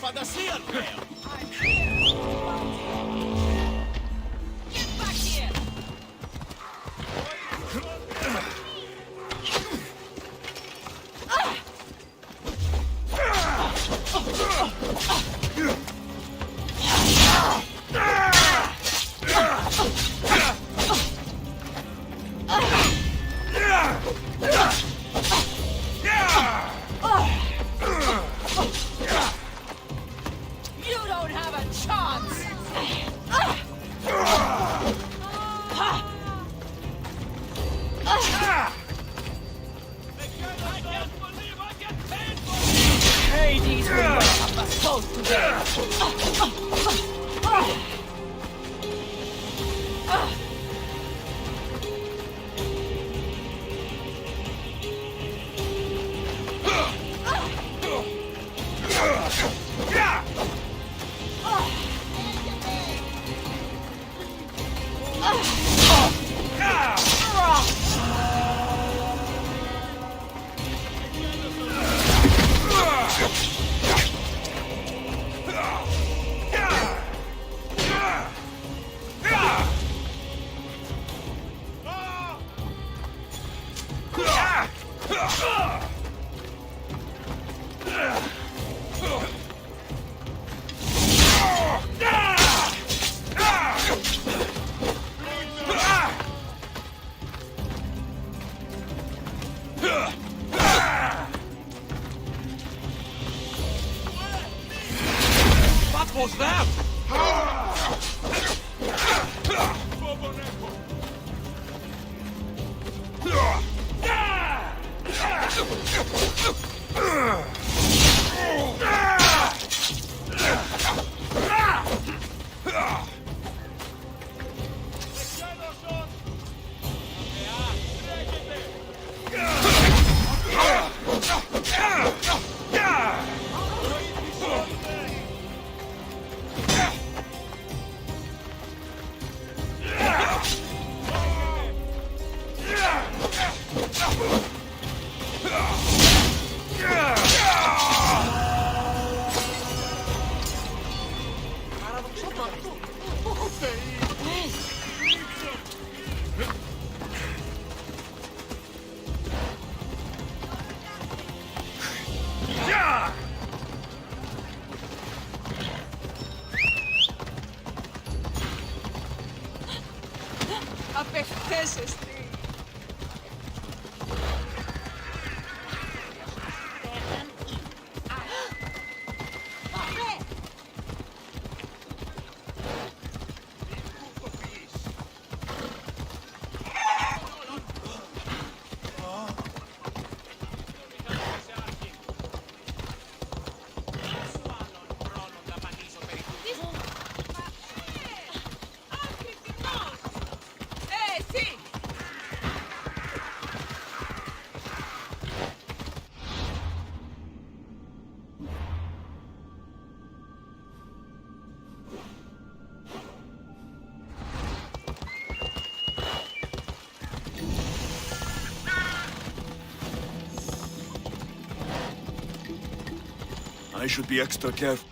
Fantasia, Bam! I'm here! Get back here! You don't have a chance! I can't believe I get paid for this! Hades will not have the soul today! What was that? Apetece, Steve. I should be extra careful.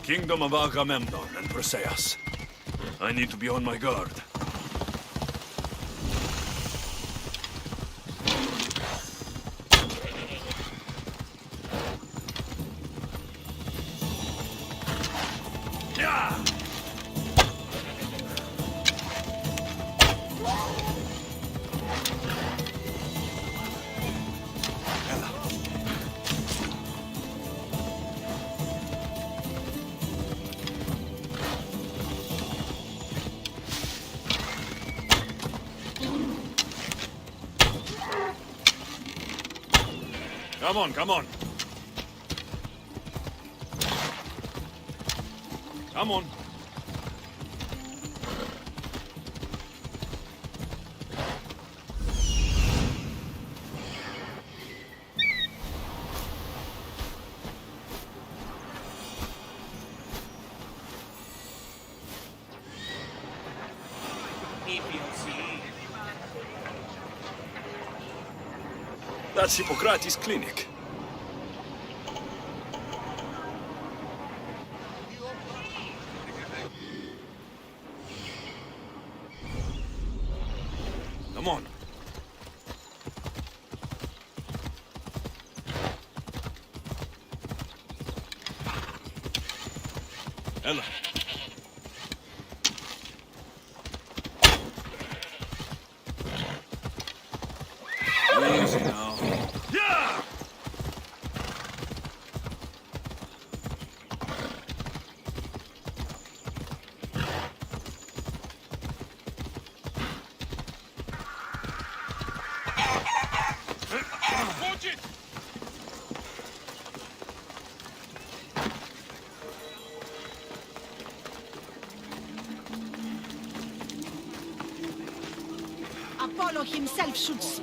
Kingdom of Agamemnon and Perseus. I need to be on my guard. Come on, come on. Come on. That's Hippocrates' clinic. Come on. Ella. Easy now. Yeah! himself should see.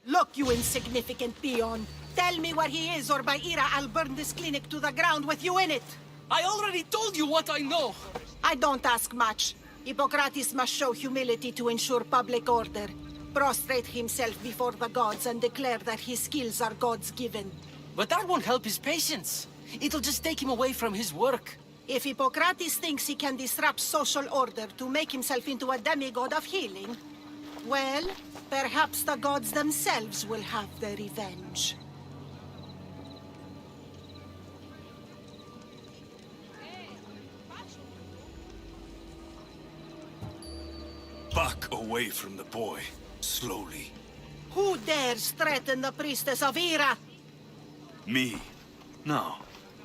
Look, you insignificant peon. Tell me where he is, or by Ira, I'll burn this clinic to the ground with you in it. I already told you what I know. I don't ask much. Hippocrates must show humility to ensure public order. Prostrate himself before the gods and declare that his skills are God's given. But that won't help his patients. It'll just take him away from his work. If Hippocrates thinks he can disrupt social order to make himself into a demigod of healing, well, perhaps the gods themselves will have their revenge. Back away from the boy, slowly. Who dares threaten the priestess of Ira? Me. Now,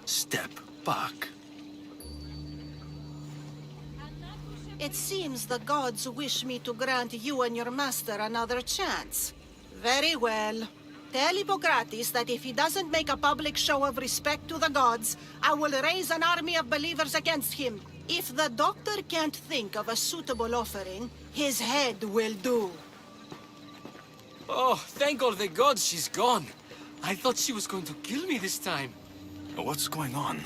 step back. It seems the gods wish me to grant you and your master another chance. Very well. Tell Hippocrates that if he doesn't make a public show of respect to the gods, I will raise an army of believers against him. If the doctor can't think of a suitable offering, his head will do. Oh, thank all the gods she's gone. I thought she was going to kill me this time. What's going on?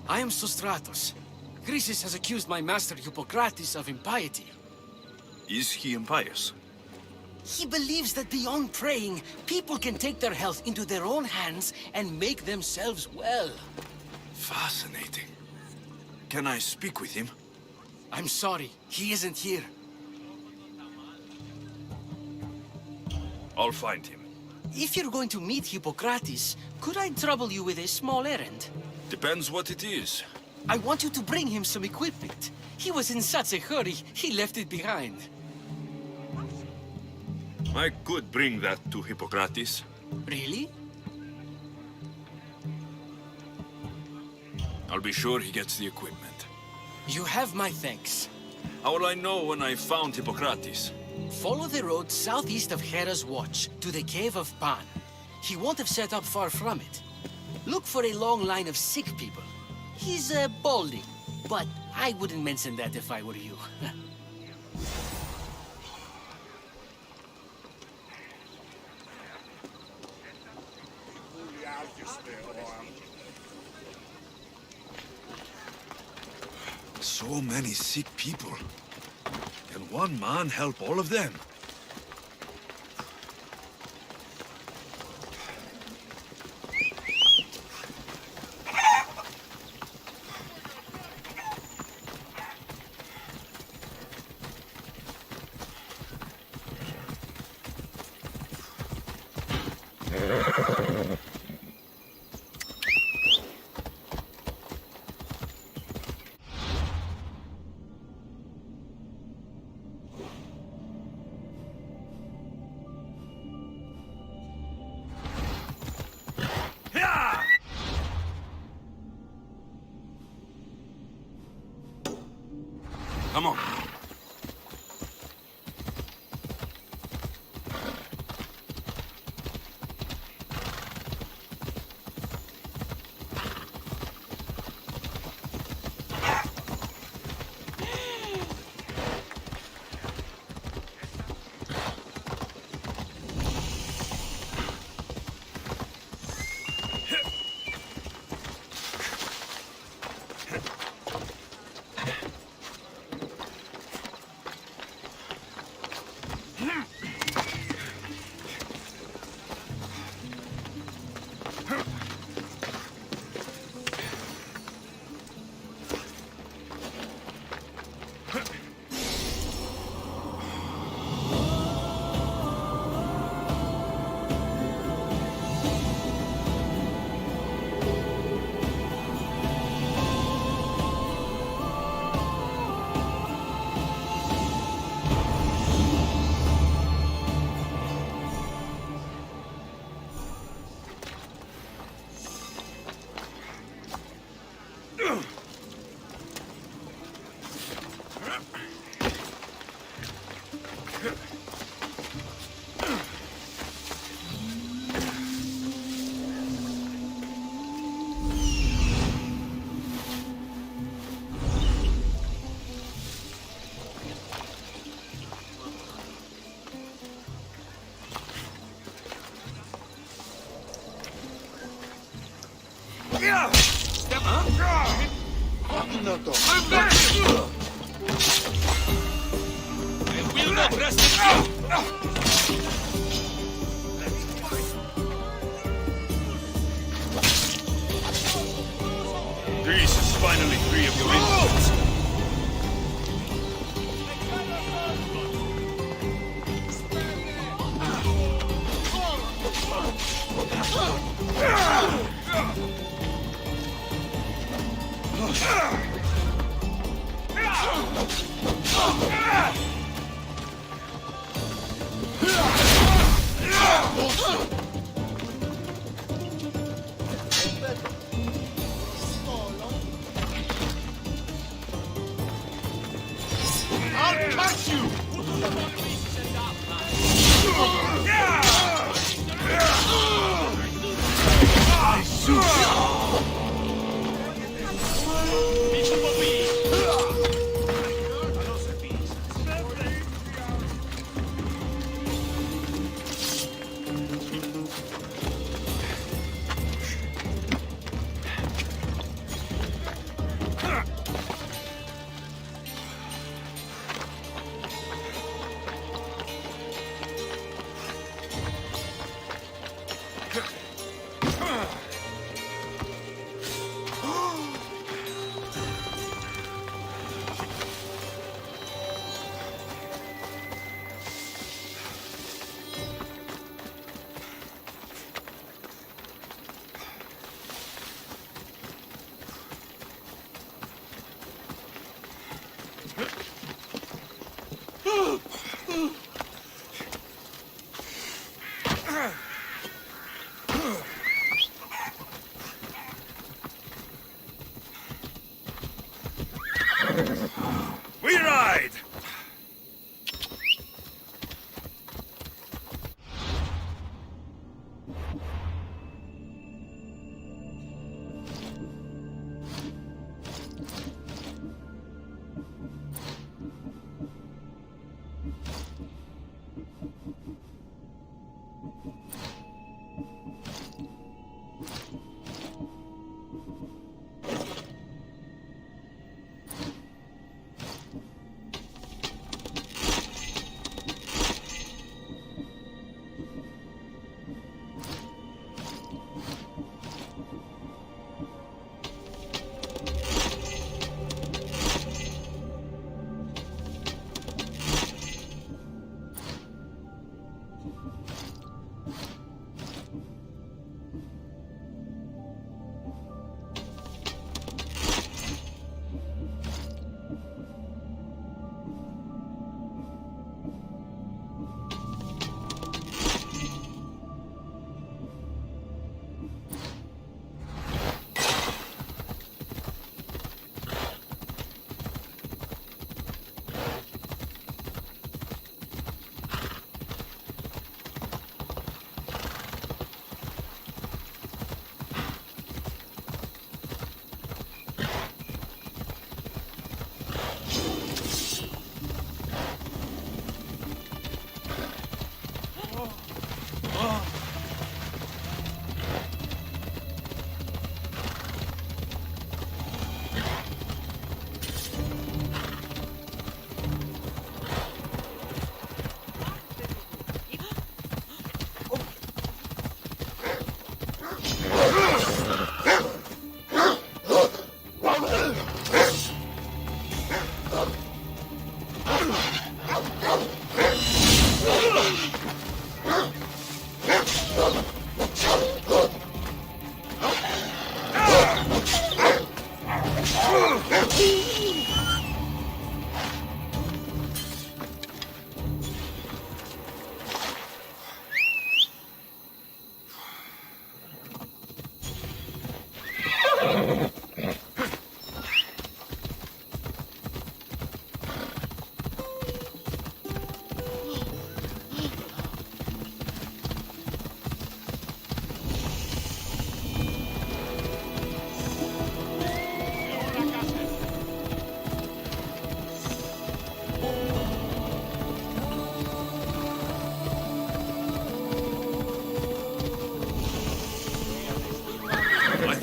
I am Sostratos. Chrysis has accused my master Hippocrates of impiety. Is he impious? He believes that beyond praying, people can take their health into their own hands and make themselves well. Fascinating. Can I speak with him? I'm sorry, he isn't here. I'll find him. If you're going to meet Hippocrates, could I trouble you with a small errand? Depends what it is. I want you to bring him some equipment. He was in such a hurry, he left it behind. I could bring that to Hippocrates. Really? I'll be sure he gets the equipment. You have my thanks. How will I know when I found Hippocrates? Follow the road southeast of Hera's Watch to the Cave of Pan. He won't have set up far from it. Look for a long line of sick people. He's balding, but I wouldn't mention that if I were you. So many sick people. Can one man help all of them? Come on. Step up. I will not rest until... Greece is finally free of your influence. I'll catch you! We ride!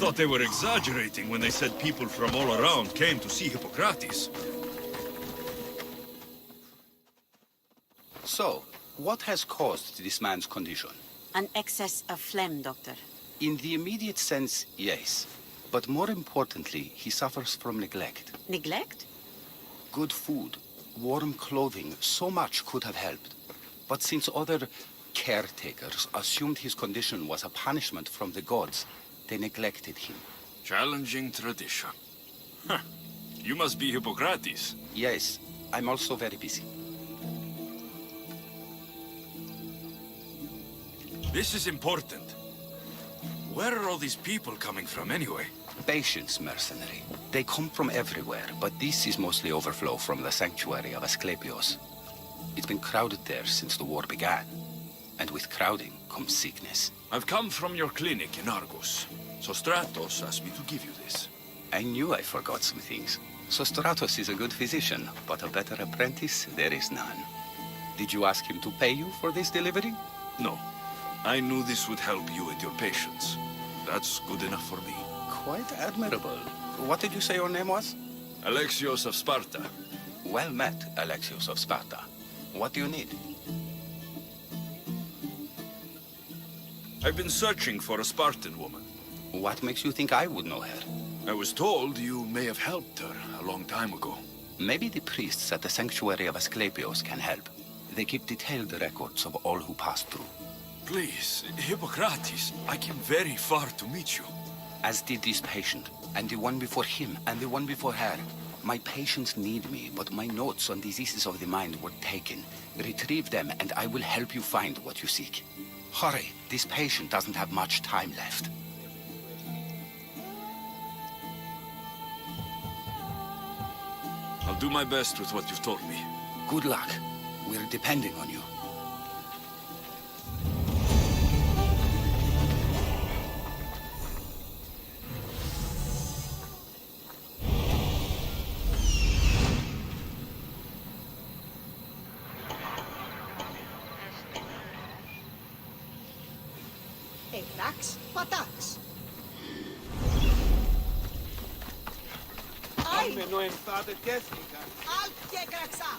thought they were exaggerating when they said people from all around came to see Hippocrates. So, what has caused this man's condition? An excess of phlegm, Doctor. In the immediate sense, yes. But more importantly, he suffers from neglect. Neglect? Good food, warm clothing, so much could have helped. But since other caretakers assumed his condition was a punishment from the gods, they neglected him. Challenging tradition. Huh. You must be Hippocrates. Yes, I'm also very busy. This is important. Where are all these people coming from anyway? Patience, mercenary. They come from everywhere, but this is mostly overflow from the sanctuary of Asclepios. It's been crowded there since the war began. And with crowding comes sickness. I've come from your clinic in Argos. So Stratos asked me to give you this. I knew I forgot some things. So Stratos is a good physician, but a better apprentice there is none. Did you ask him to pay you for this delivery? No. I knew this would help you and your patients. That's good enough for me. Quite admirable. What did you say your name was? Alexios of Sparta. Well met, Alexios of Sparta. What do you need? I've been searching for a Spartan woman. What makes you think I would know her? I was told you may have helped her a long time ago. Maybe the priests at the sanctuary of Asclepios can help. They keep detailed records of all who passed through. Please, Hippocrates, I came very far to meet you. As did this patient, and the one before him, and the one before her. My patients need me, but my notes on diseases of the mind were taken. Retrieve them, and I will help you find what you seek. Hurry, this patient doesn't have much time left. I'll do my best with what you've told me. Good luck. We're depending on you. Ekax, patax. Al Kekraxa.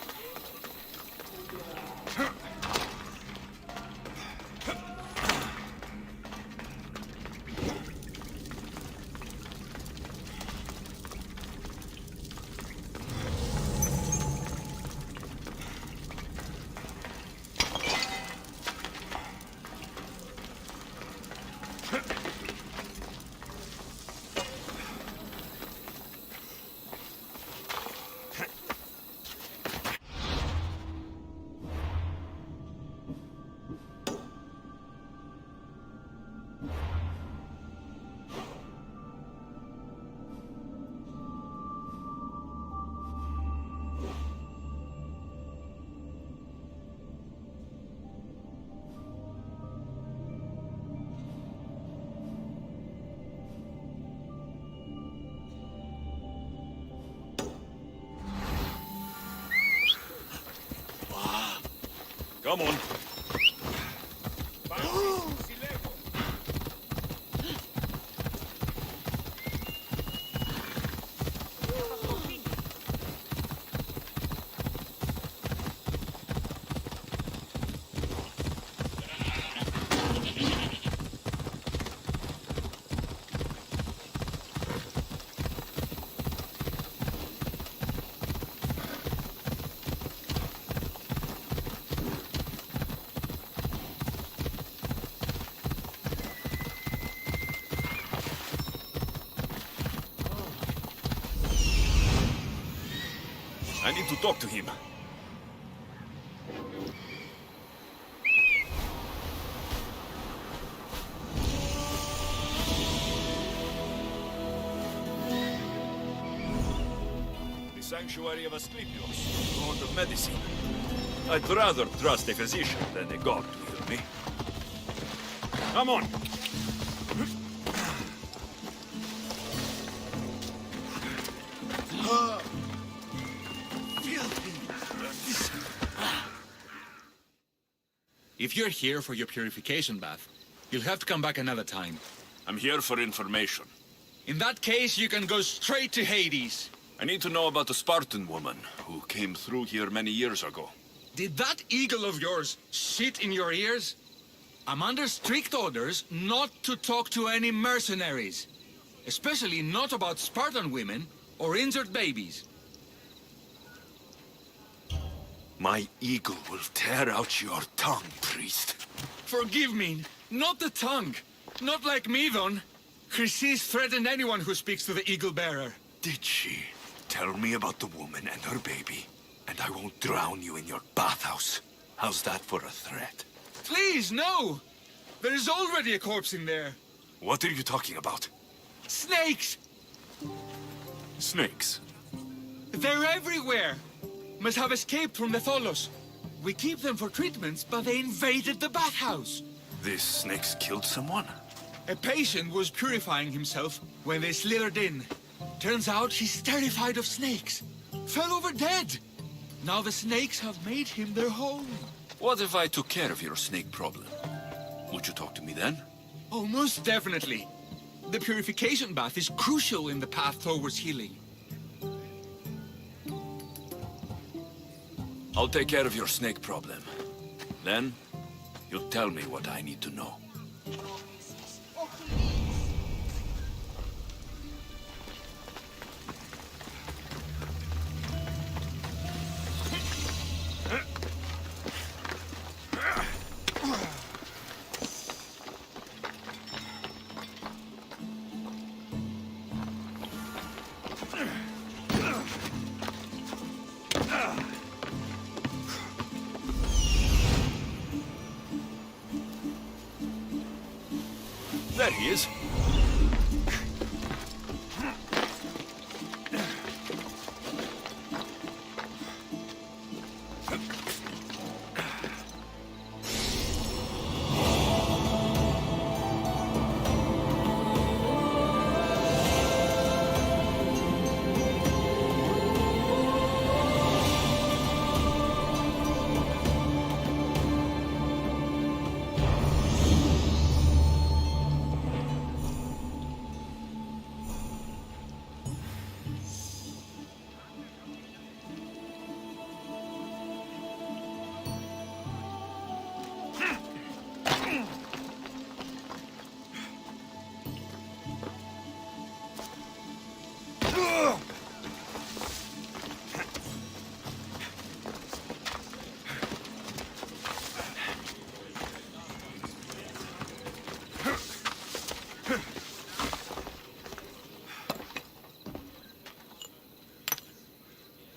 Come on. I need to talk to him. The sanctuary of Asclepios, Lord of Medicine. I'd rather trust a physician than a god to heal me. Come on! If you're here for your purification bath, you'll have to come back another time. I'm here for information. In that case, you can go straight to Hades. I need to know about the Spartan woman who came through here many years ago. Did that eagle of yours shit in your ears? I'm under strict orders not to talk to any mercenaries. Especially not about Spartan women or injured babies. My eagle will tear out your tongue, priest. Forgive me, not the tongue. Not like me, Don. Chrysis threatened anyone who speaks to the eagle bearer. Did she? Tell me about the woman and her baby, and I won't drown you in your bathhouse. How's that for a threat? Please, no! There is already a corpse in there. What are you talking about? Snakes! Snakes? They're everywhere! Must have escaped from the Tholos. We keep them for treatments, but they invaded the bathhouse. These snakes killed someone? A patient was purifying himself when they slithered in. Turns out he's terrified of snakes. Fell over dead. Now the snakes have made him their home. What if I took care of your snake problem? Would you talk to me then? Oh, most definitely. The purification bath is crucial in the path towards healing. I'll take care of your snake problem. Then, you'll tell me what I need to know. There he is.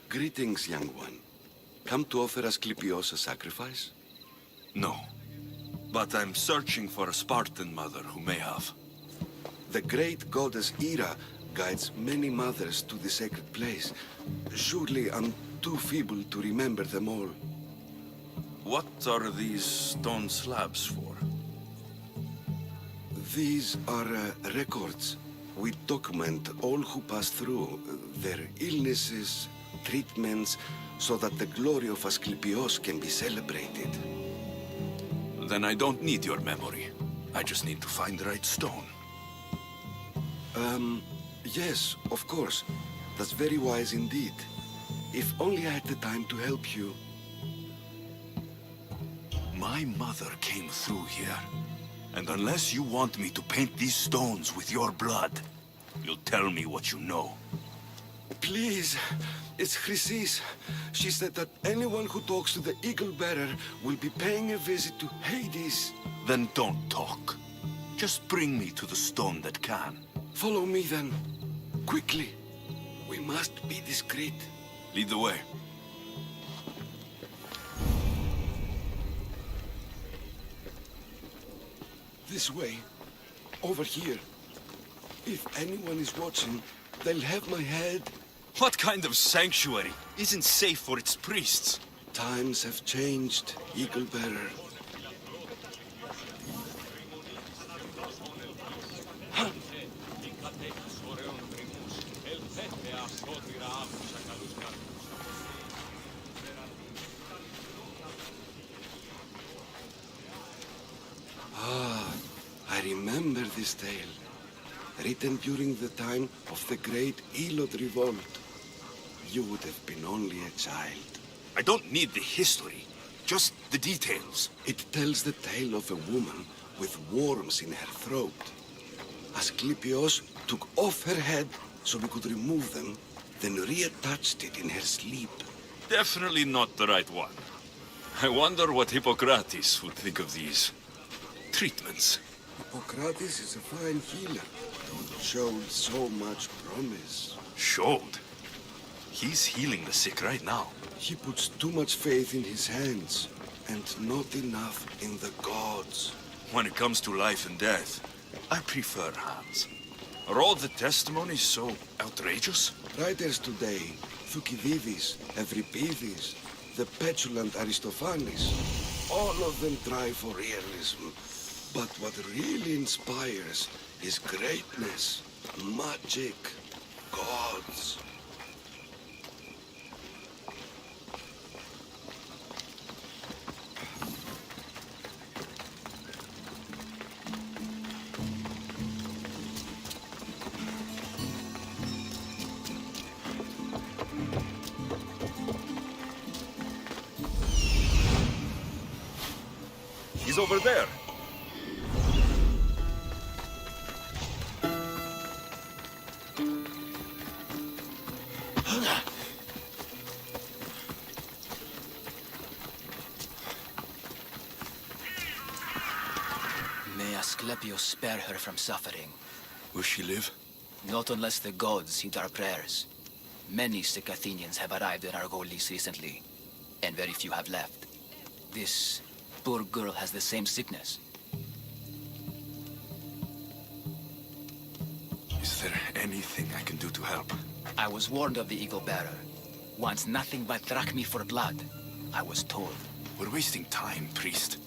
Greetings, young one. Come to offer Asclepios a sacrifice? No. But I'm searching for a Spartan mother who may have. The great goddess Ira guides many mothers to the sacred place. Surely I'm too feeble to remember them all. What are these stone slabs for? These are records. We document all who pass through, their illnesses, treatments, so that the glory of Asclepios can be celebrated. Then I don't need your memory. I just need to find the right stone. Yes, of course. That's very wise indeed. If only I had the time to help you. My mother came through here. And unless you want me to paint these stones with your blood, you'll tell me what you know. Please, it's Chrysis. She said that anyone who talks to the Eagle Bearer will be paying a visit to Hades. Then don't talk. Just bring me to the stone that can. Follow me then. Quickly. We must be discreet. Lead the way. This way. Over here. If anyone is watching, they'll have my head. What kind of sanctuary isn't safe for its priests? Times have changed, Eagle Bearer. I remember this tale. written during the time of the Great Elot Revolt. You would have been only a child. I don't need the history, just the details. It tells the tale of a woman with worms in her throat. Asclepios took off her head so we could remove them, then reattached it in her sleep. Definitely not the right one. I wonder what Hippocrates would think of these treatments. Hippocrates is a fine healer. Showed so much promise. Showed? He's healing the sick right now. He puts too much faith in his hands, and not enough in the gods. When it comes to life and death, I prefer hands. Are all the testimonies so outrageous? Writers today, Thucydides, Euripides, the petulant Aristophanes, all of them try for realism. But what really inspires is greatness, magic, gods. He's over there. May Asclepios spare her from suffering. Will she live? Not unless the gods heed our prayers. Many sick Athenians have arrived in Argolis recently, and very few have left. This poor girl has the same sickness. Is there anything I can do to help? I was warned of the Eagle Bearer. Wants nothing but drachmi for blood, I was told. We're wasting time, priest.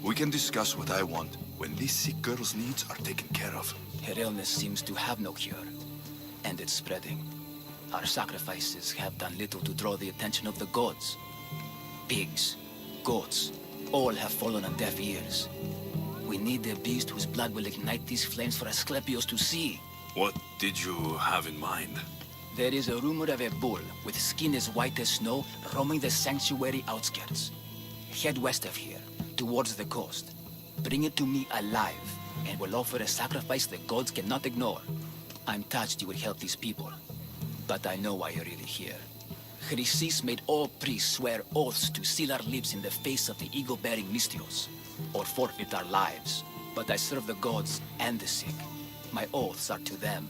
We can discuss what I want when these sick girl's needs are taken care of. Her illness seems to have no cure, and it's spreading. Our sacrifices have done little to draw the attention of the gods. Pigs, goats, all have fallen on deaf ears. We need a beast whose blood will ignite these flames for Asclepios to see. What did you have in mind? There is a rumor of a bull with skin as white as snow roaming the sanctuary outskirts. Head west of here, towards the coast. Bring it to me alive, and we'll offer a sacrifice the gods cannot ignore. I'm touched you would help these people, but I know why you're really here. Chrysis made all priests swear oaths to seal our lips in the face of the eagle-bearing Mystios, or forfeit our lives. But I serve the gods and the sick. My oaths are to them.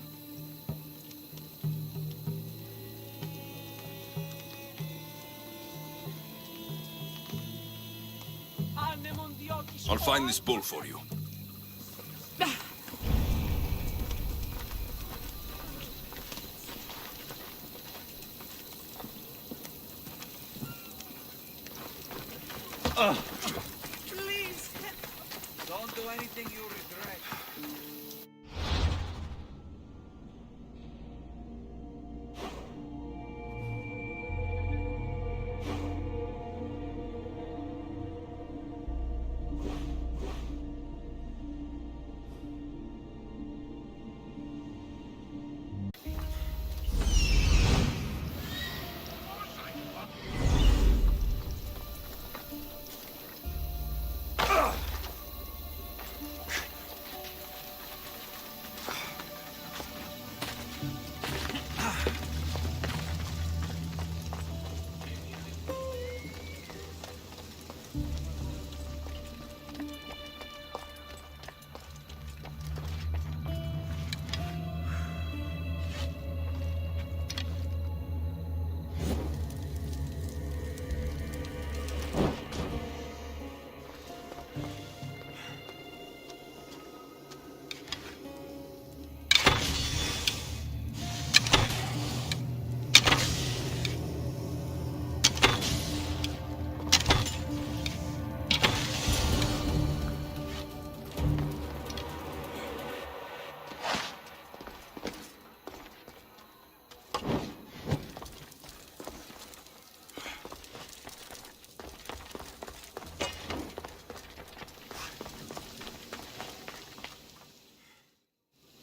I'll find this bull for you. Please! Don't do anything you regret.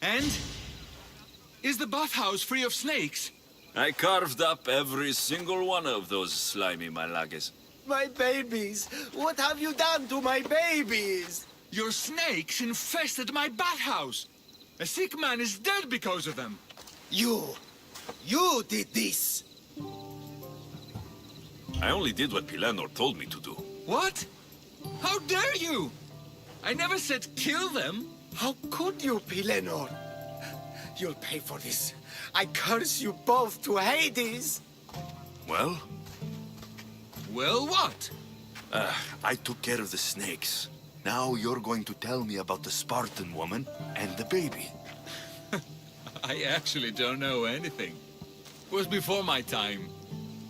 And? Is the bathhouse free of snakes? I carved up every single one of those slimy malagas. My babies! What have you done to my babies? Your snakes infested my bathhouse! A sick man is dead because of them! You did this! I only did what Pilanor told me to do. What? How dare you? I never said kill them! How could you, Pilenor? You'll pay for this. I curse you both to Hades! Well? Well, what? I took care of the snakes. Now you're going to tell me about the Spartan woman and the baby. I actually don't know anything. It was before my time.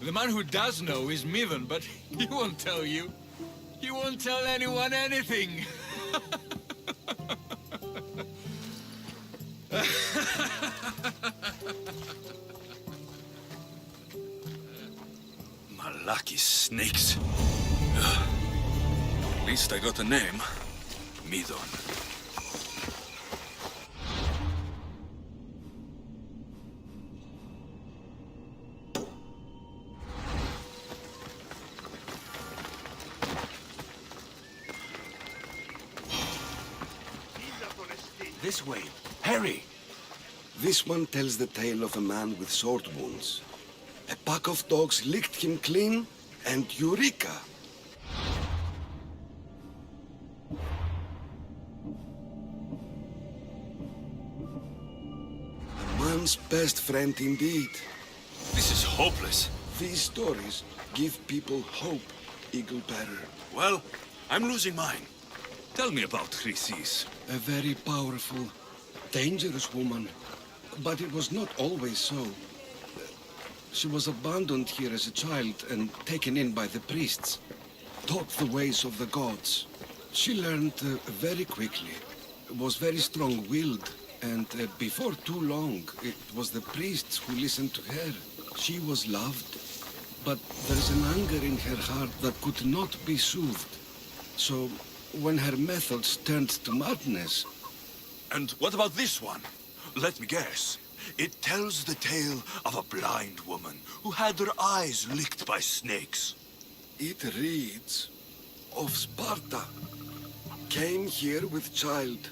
The man who does know is Mivan, but he won't tell you. He won't tell anyone anything. Malaki snakes. At least I got a name. Midon. This way. Hurry! This one tells the tale of a man with sword wounds. A pack of dogs licked him clean, and Eureka! A man's best friend indeed. This is hopeless. These stories give people hope, Eagle Bearer. Well, I'm losing mine. Tell me about Chrysis. A very powerful, dangerous woman. But it was not always so. She was abandoned here as a child and taken in by the priests. Taught the ways of the gods. She learned very quickly. Was very strong-willed. And before too long, it was the priests who listened to her. She was loved. But there's an anger in her heart that could not be soothed. So, when her methods turned to madness... And what about this one? Let me guess. It tells the tale of a blind woman who had her eyes licked by snakes. It reads of Sparta. Came here with child.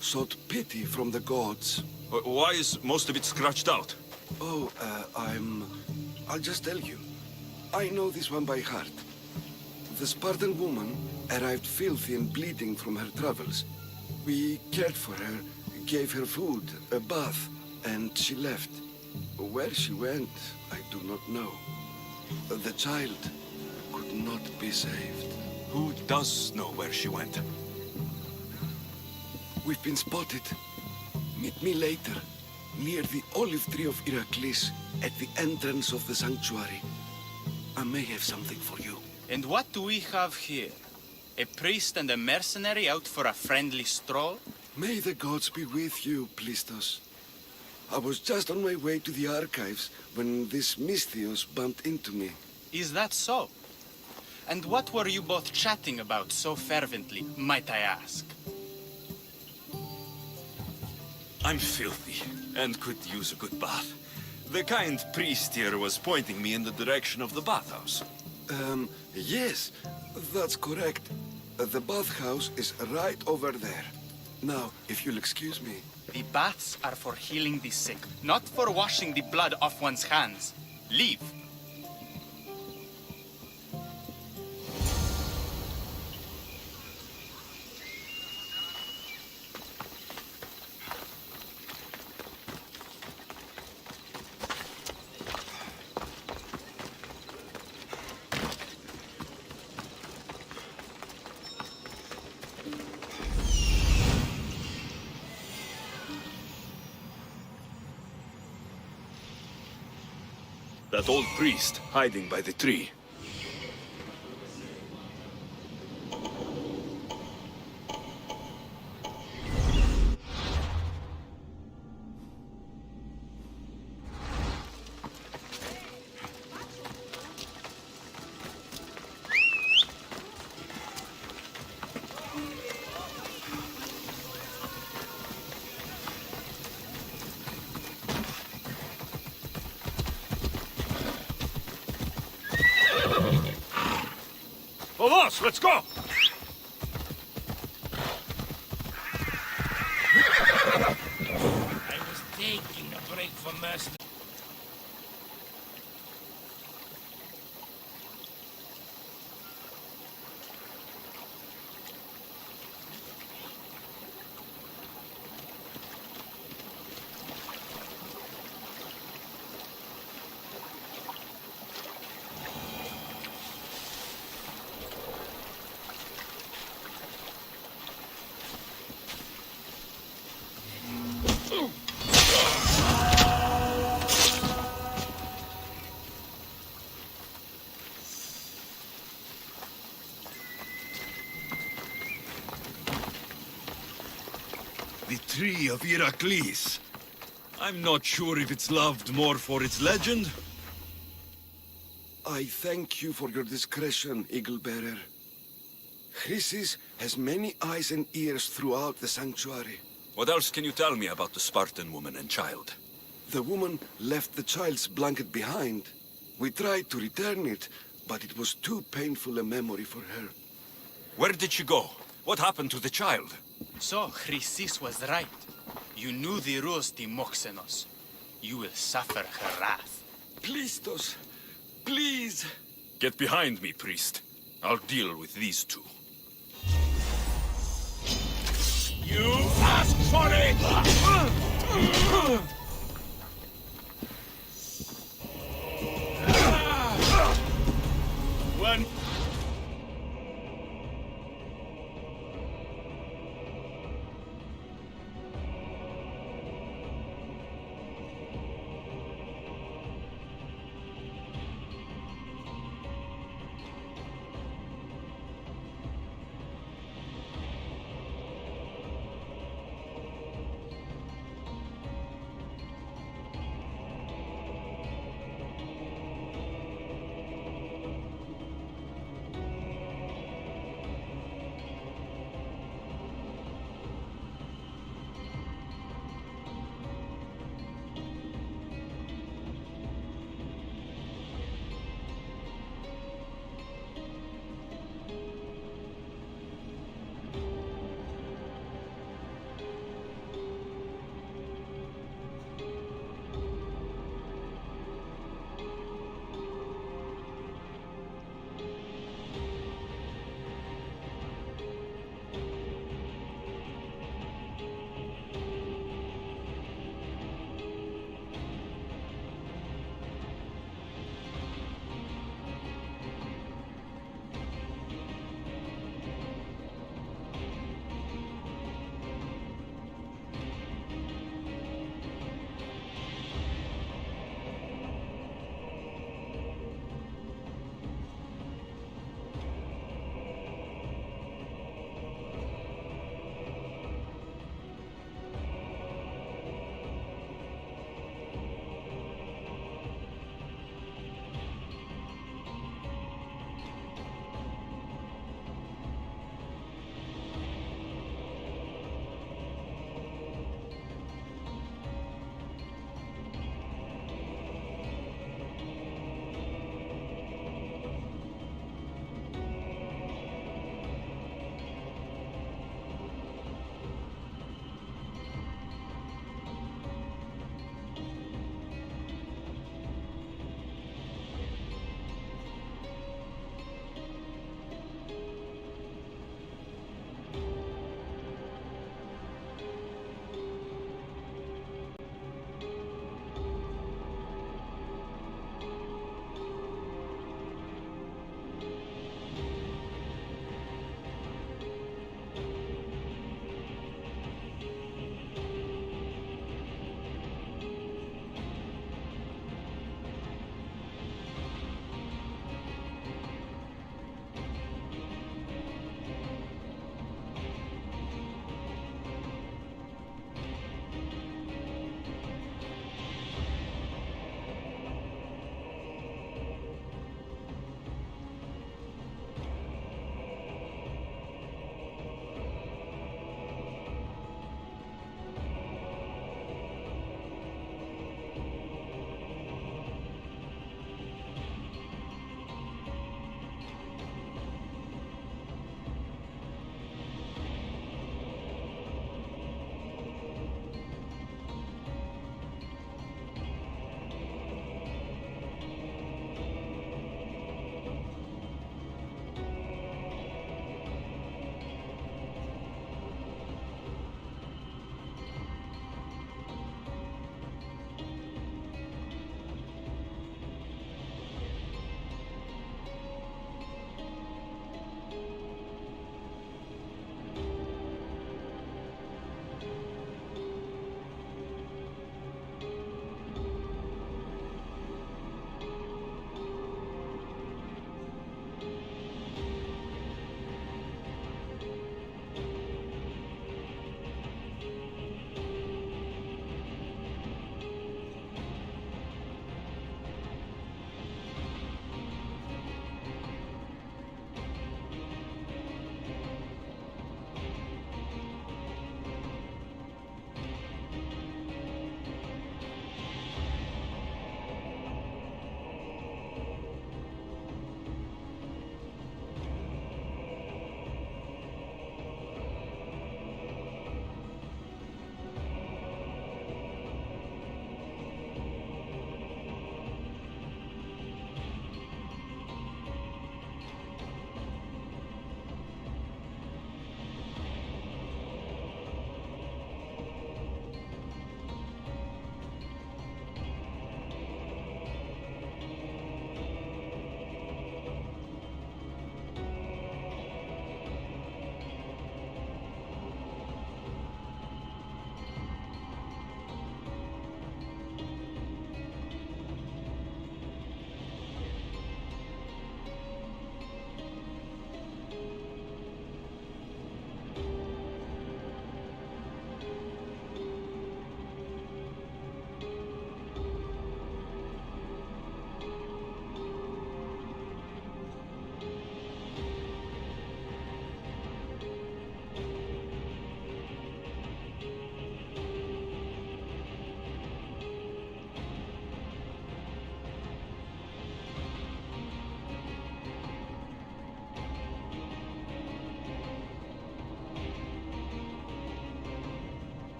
Sought pity from the gods. Why is most of it scratched out? Oh, I'll just tell you. I know this one by heart. The Spartan woman arrived filthy and bleeding from her travels. We cared for her, gave her food, a bath, and she left. Where she went, I do not know. The child could not be saved. Who does know where she went? We've been spotted. Meet me later, near the olive tree of Iraklis, at the entrance of the sanctuary. I may have something for you. And what do we have here? A priest and a mercenary out for a friendly stroll? May the gods be with you, Plistos. I was just on my way to the archives when this Misthios bumped into me. Is that so? And what were you both chatting about so fervently, might I ask? I'm filthy and could use a good bath. The kind priest here was pointing me in the direction of the bathhouse. Yes, that's correct. The bathhouse is right over there. Now, if you'll excuse me. The baths are for healing the sick, not for washing the blood off one's hands. Leave. That old priest hiding by the tree. of us! Let's go! I was taking a break from Master. The Tree of Heracles. I'm not sure if it's loved more for its legend. I thank you for your discretion, Eagle Bearer. Chrysis has many eyes and ears throughout the sanctuary. What else can you tell me about the Spartan woman and child? The woman left the child's blanket behind. We tried to return it, but it was too painful a memory for her. Where did she go? What happened to the child? So, Chrysis was right. You knew the rules, Timoxenos. You will suffer her wrath. Plistos, please. Get behind me, priest. I'll deal with these two. You asked for it! One.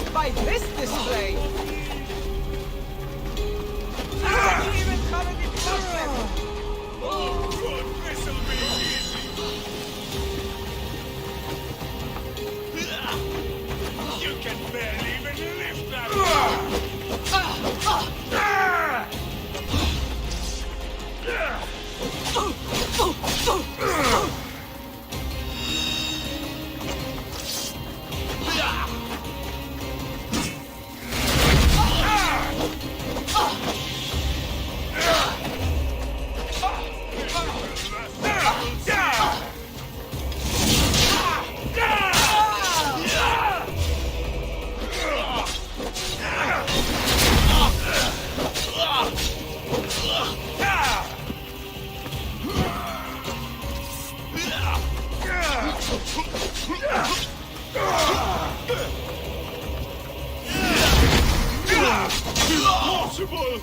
impressed by this display. Didn't even cover the problem. Oh, good. This'll be easy. You can barely even lift that. Impossible!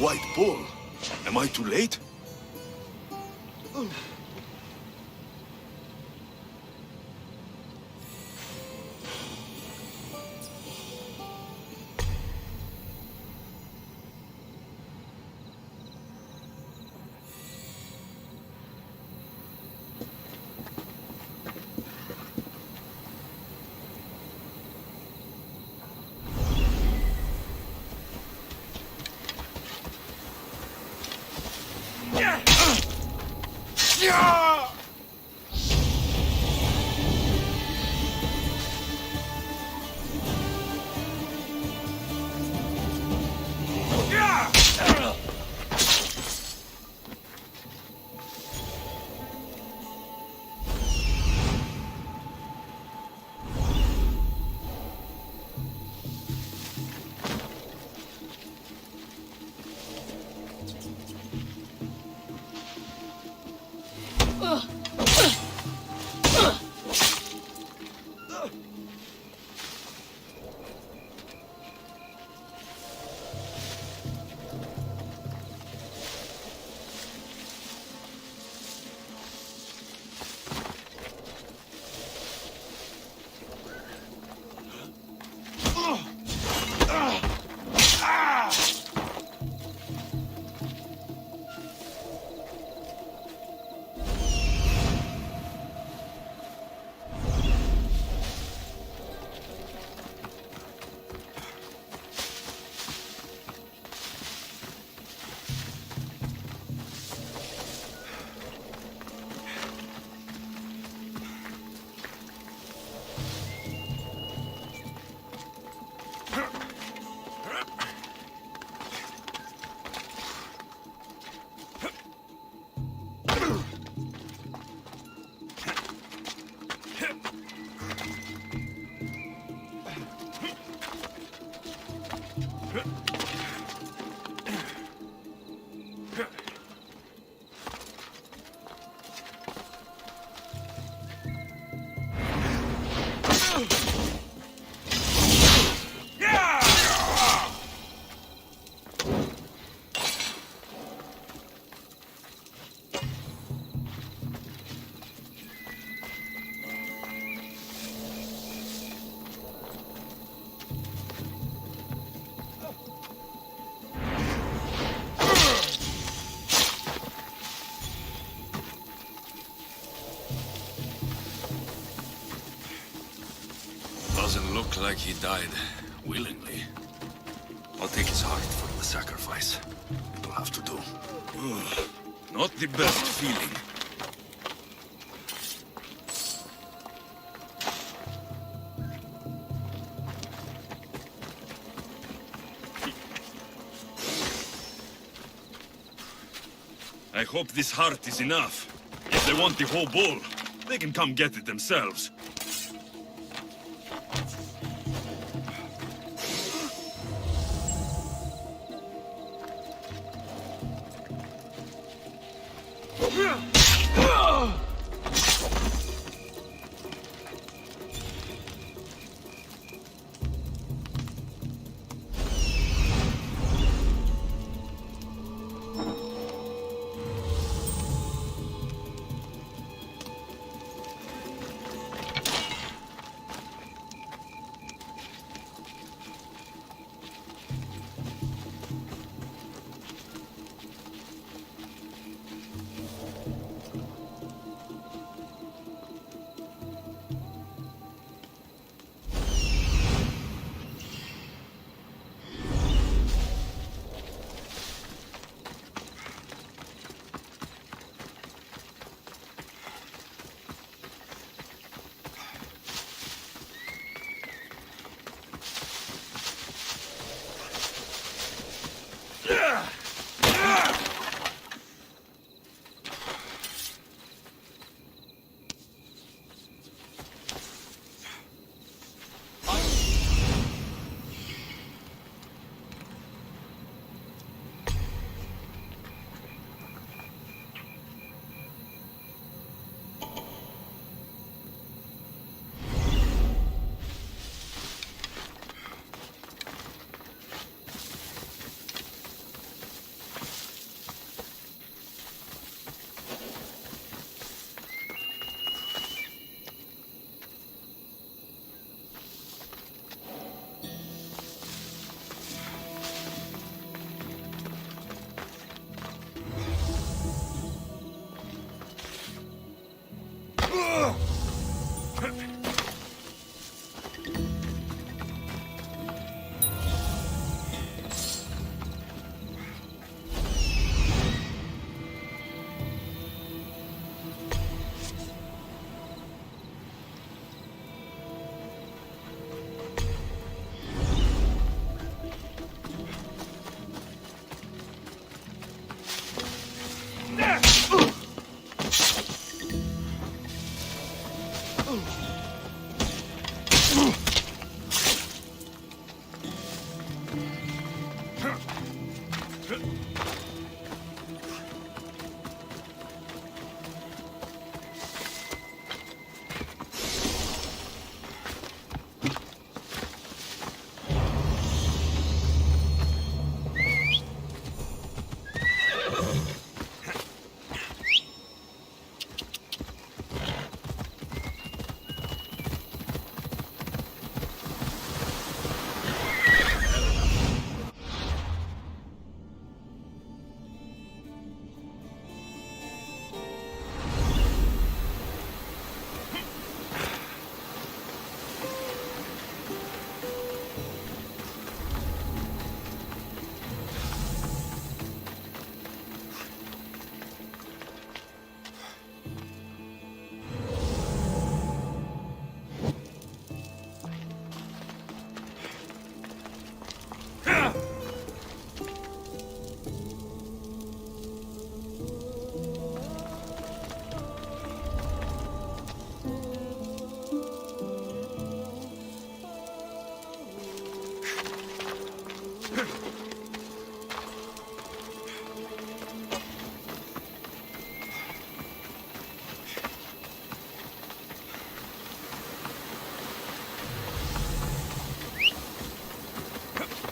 White bull. Am I too late? Doesn't look like he died willingly. I'll take his heart for the sacrifice. It'll have to do. Not the best feeling. I hope this heart is enough. If they want the whole bull, they can come get it themselves.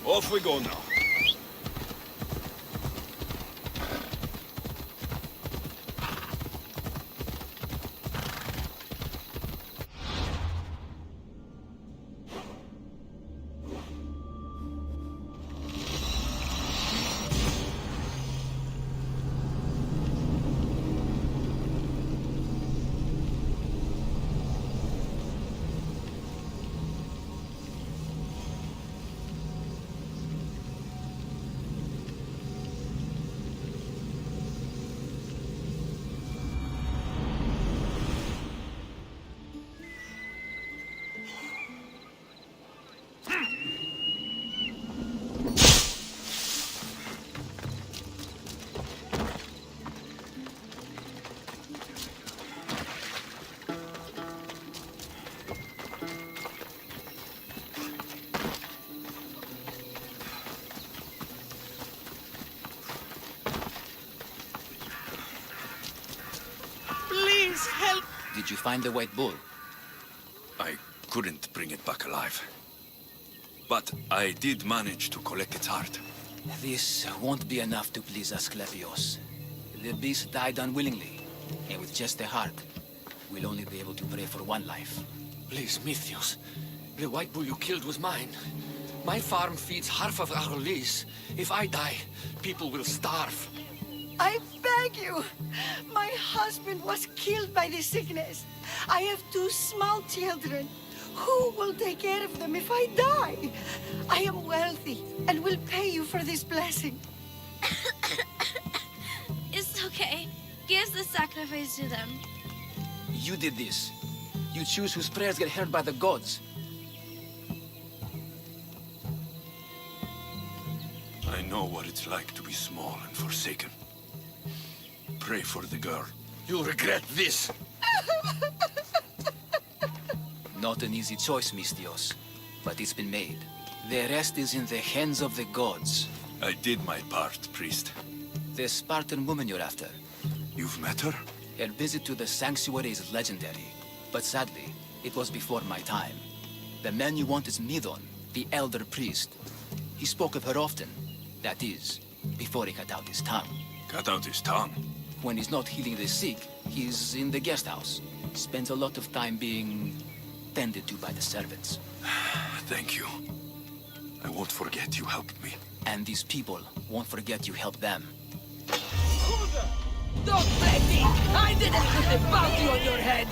Off we go now. Please help. Did you find the white bull? I couldn't bring it back alive. But I did manage to collect its heart. This won't be enough to please Asclepios. The beast died unwillingly, and with just the heart, we'll only be able to pray for one life. Please, Mythios. The white bull you killed was mine. My farm feeds half of our lease. If I die, people will starve. I beg you. My husband was killed by the sickness. I have 2 small children. Who will take care of them if I die? I am wealthy and will pay you for this blessing. It's okay. Give the sacrifice to them. You did this. You choose whose prayers get heard by the gods. I know what it's like to be small and forsaken. Pray for the girl. You'll regret this. Not an easy choice, Mystios, but it's been made. The rest is in the hands of the gods. I did my part, priest. The Spartan woman you're after. You've met her? Her visit to the sanctuary is legendary, but sadly, it was before my time. The man you want is Midon, the elder priest. He spoke of her often. That is, before he cut out his tongue. Cut out his tongue? When he's not healing the sick, he's in the guest house. Spends a lot of time being tended to by the servants. Thank you. I won't forget you helped me. And these people won't forget you helped them. Don't blame me! I didn't put the bounty on your head!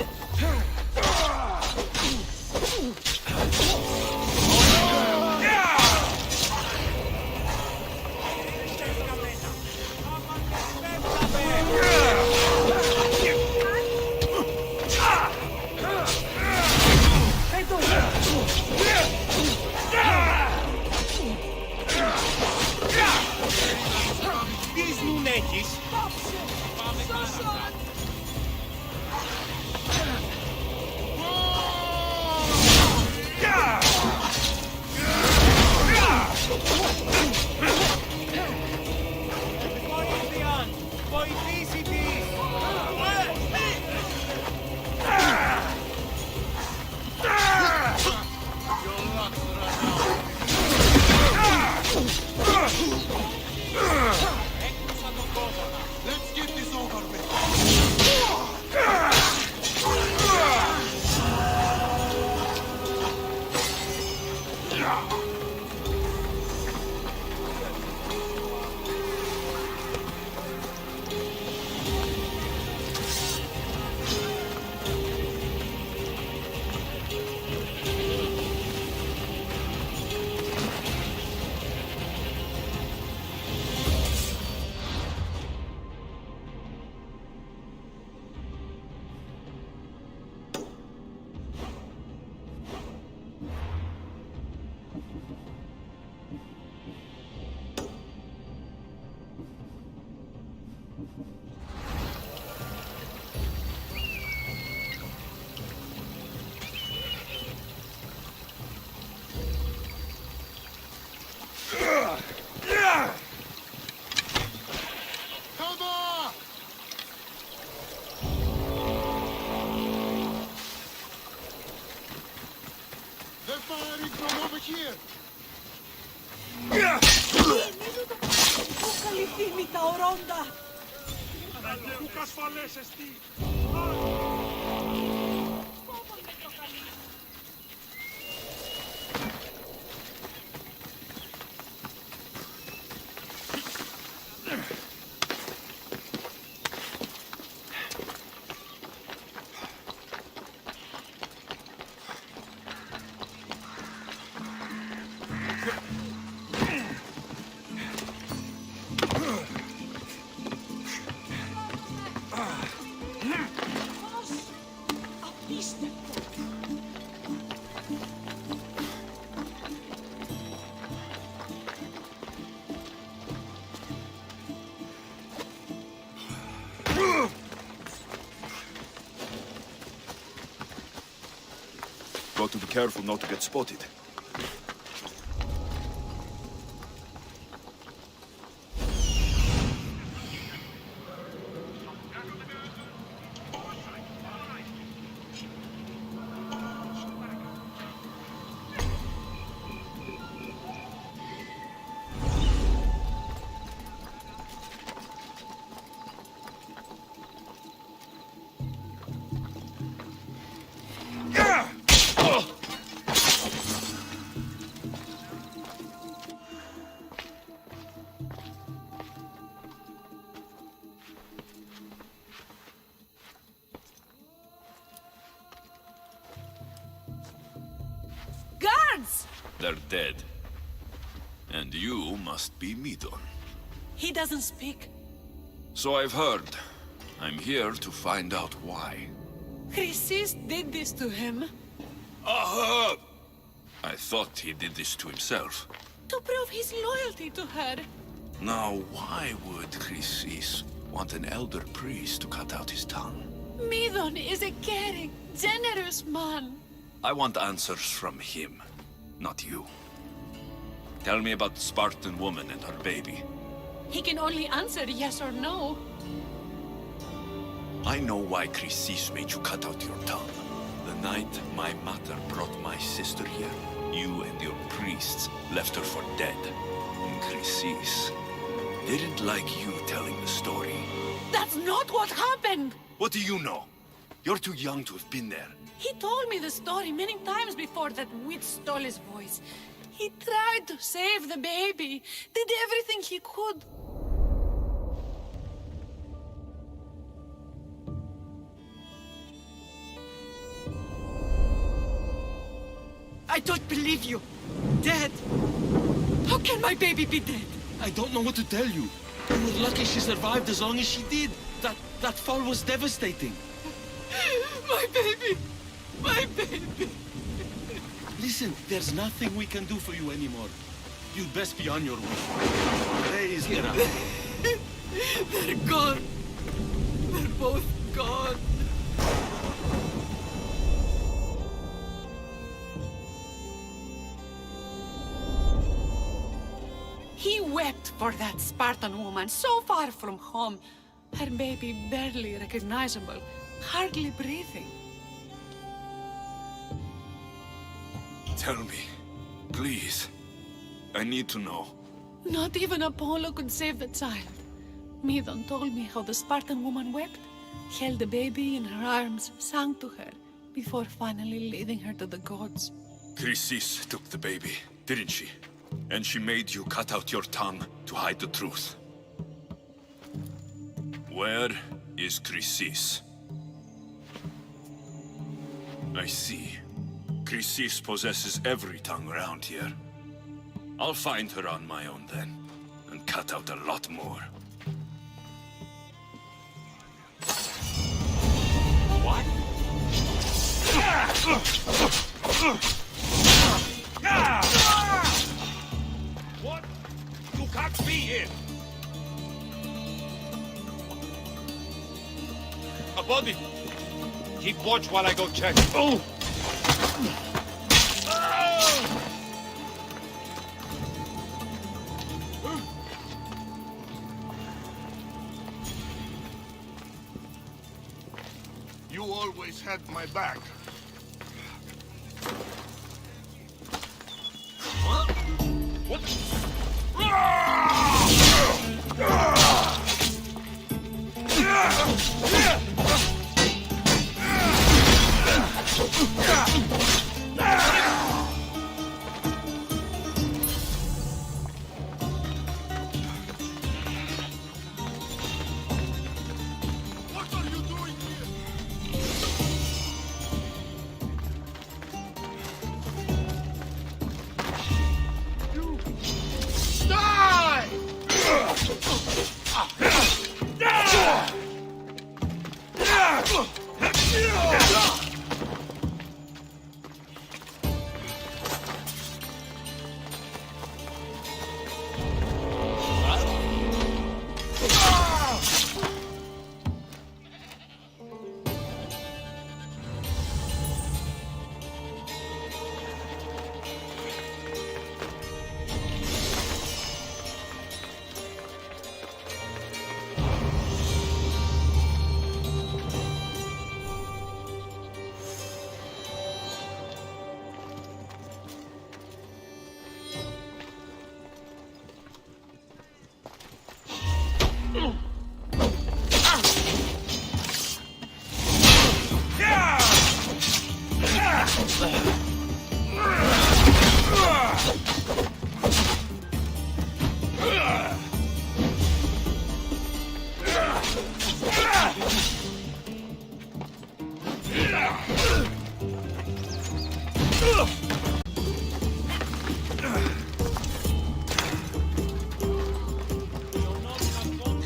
Καλυφθήμη τα ορόντα. Got to be careful not to get spotted. Guards! They're dead. And you must be Midon. He doesn't speak. So I've heard. I'm here to find out why. Chrysis did this to him. I thought he did this to himself. To prove his loyalty to her. Now, why would Chrysis want an elder priest to cut out his tongue? Midon is a caring, generous man. I want answers from him, not you. Tell me about the Spartan woman and her baby. He can only answer yes or no. I know why Chrysis made you cut out your tongue. The night my mother brought my sister here, you and your priests left her for dead. And Chrysis didn't like you telling the story. That's not what happened! What do you know? You're too young to have been there. He told me the story many times before that witch stole his voice. He tried to save the baby, did everything he could. I don't believe you. Dead. How can my baby be dead? I don't know what to tell you. We're lucky she survived as long as she did. That fall was devastating. My baby. My baby. Listen, there's nothing we can do for you anymore. You'd best be on your way. Please get up. They're gone. They're both gone. He wept for that Spartan woman so far from home. Her baby barely recognizable, hardly breathing. Tell me, please. I need to know. Not even Apollo could save the child. Midon told me how the Spartan woman wept, held the baby in her arms, sang to her, before finally leading her to the gods. Chrysis took the baby, didn't she? And she made you cut out your tongue to hide the truth. Where is Chrysis? I see. Chrysis possesses every tongue around here. I'll find her on my own then, and cut out a lot more. What? What? You can't be here! A body! Keep watch while I go check. Oh! You always had my back. What?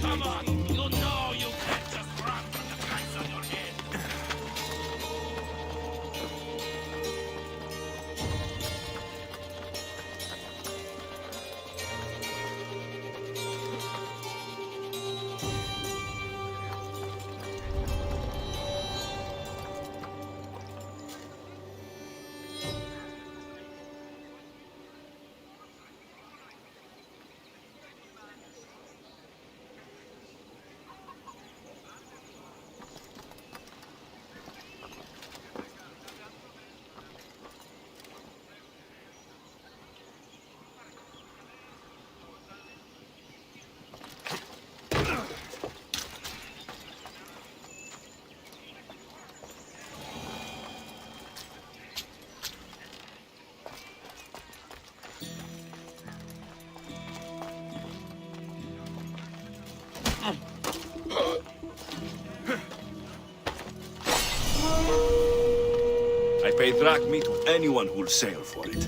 Come on, you know you can't just run from the price on your head. I pay drachmi to anyone who'll sail for it.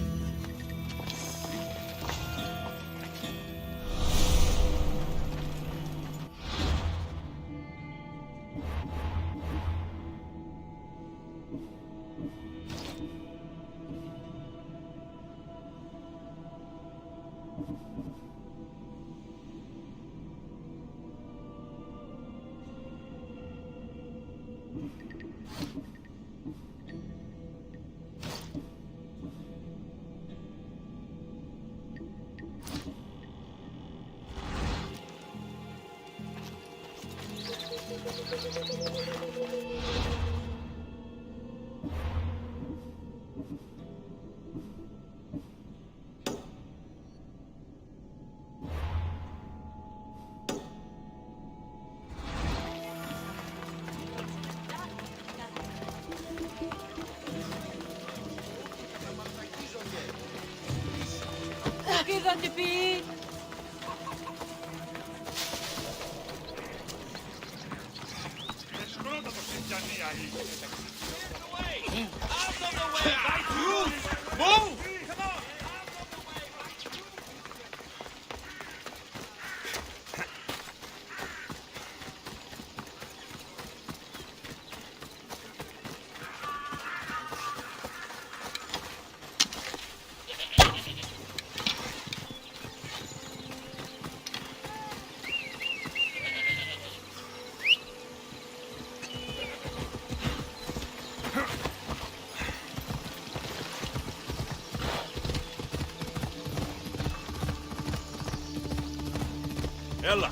Ella!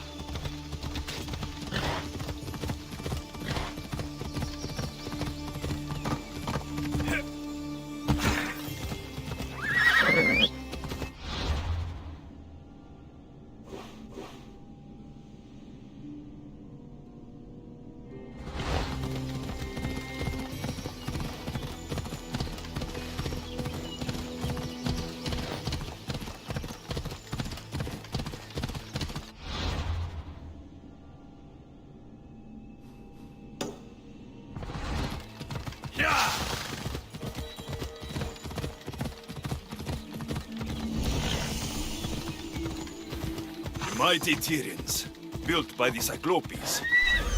Mighty Tyrians, built by the Cyclopes.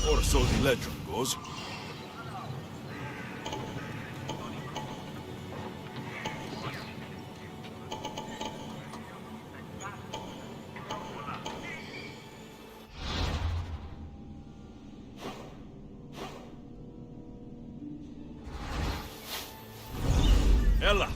Or so the legend goes. Ella!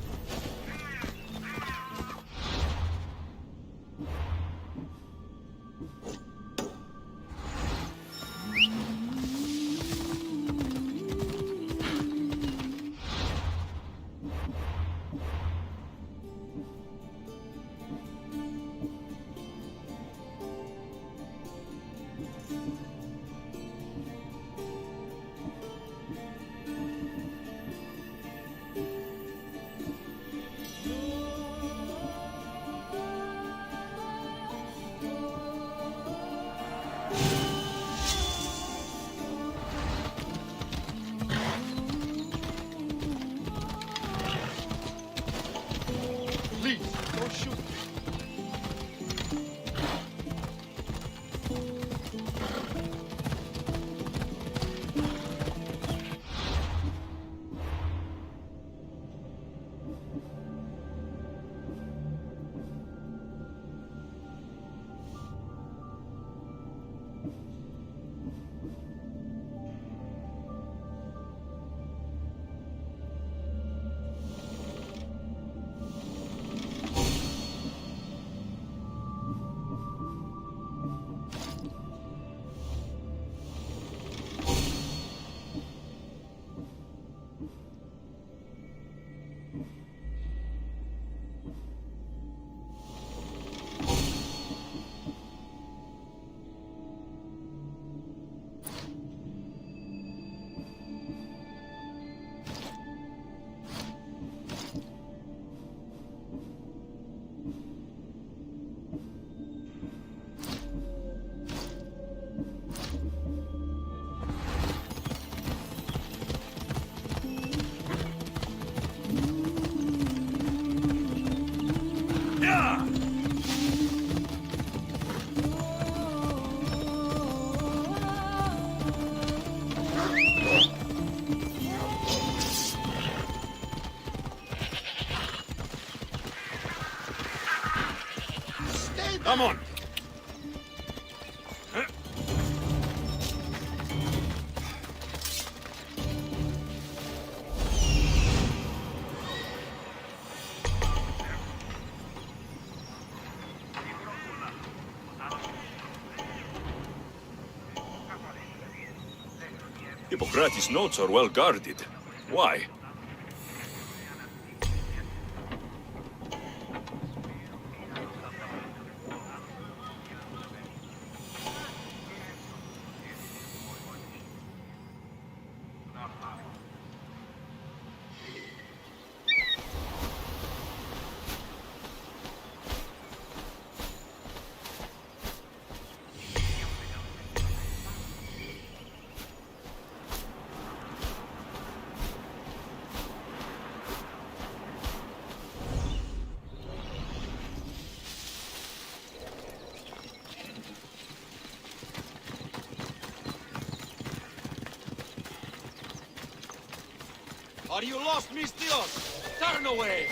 Please, don't shoot. Come on! Hippocrates' notes are well guarded. Why? Are you lost, Mistios? Turn away!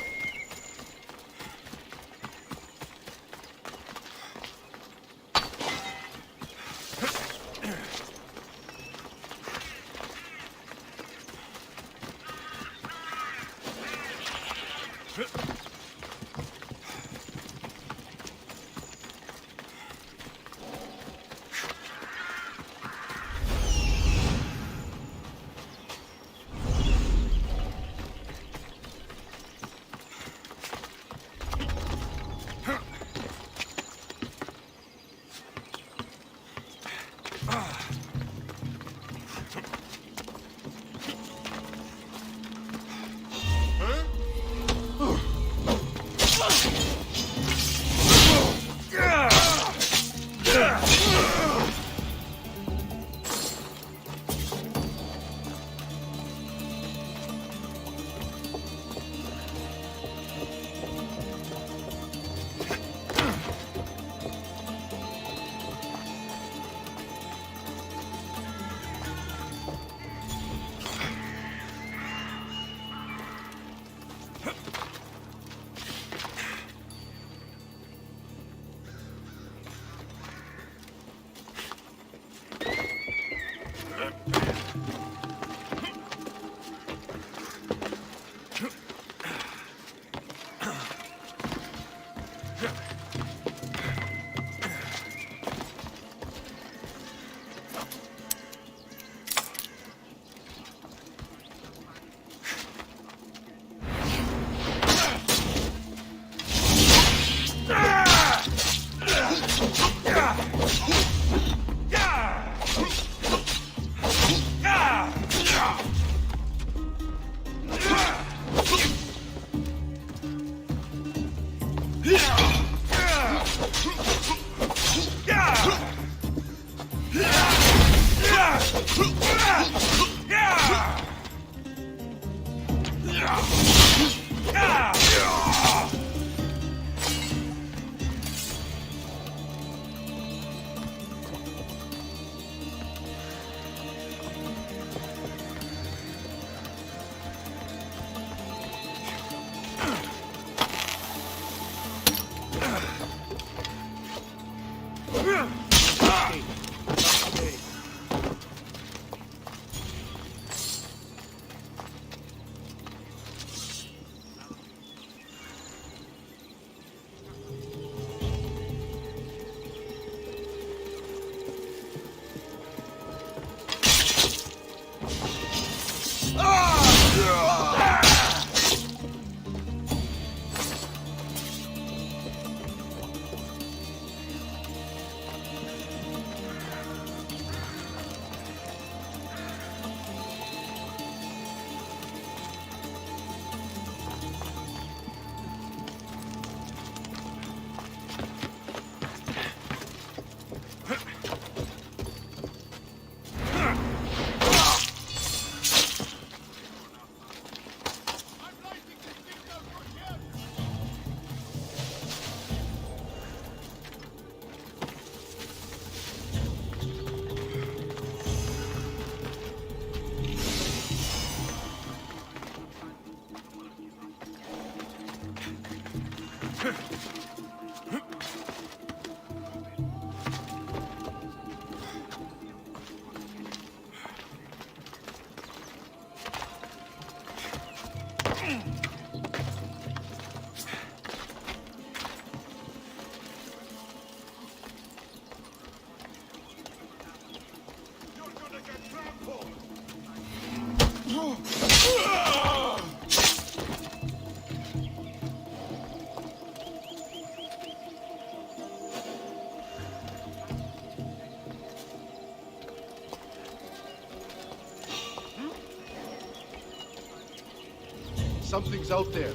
Something's out there.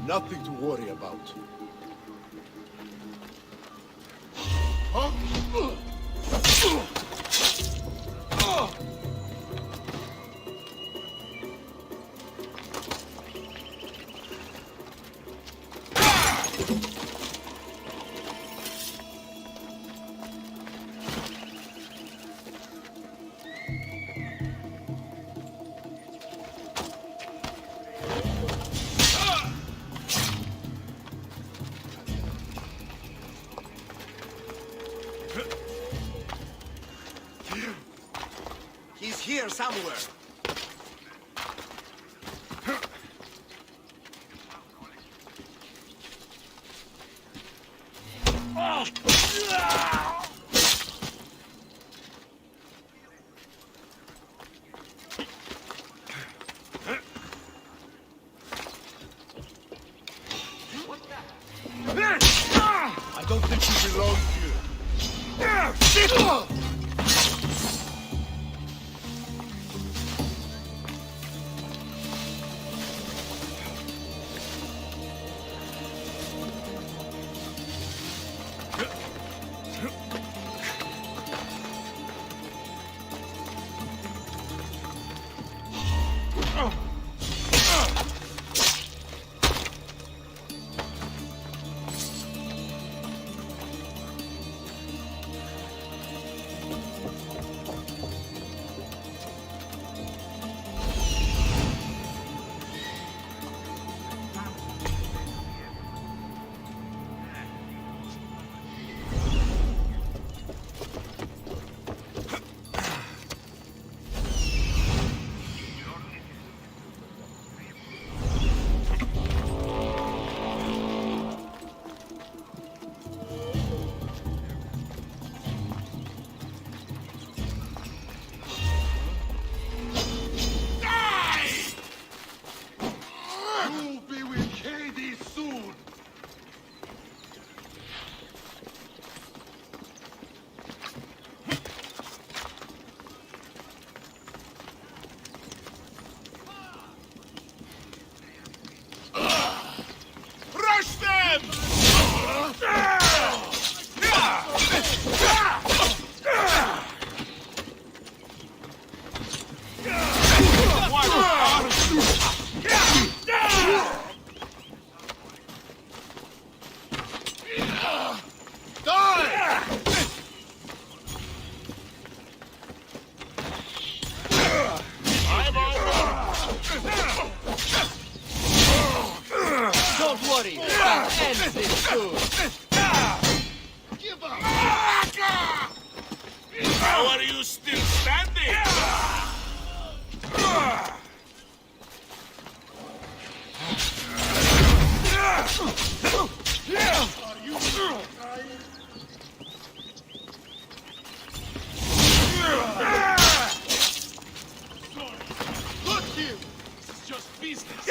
Nothing to worry about. Huh? He's here somewhere. I don't think you belong here. Don't worry. I'll end this soon. Give up! How are you still standing? Are you trying? Look him! This is just business.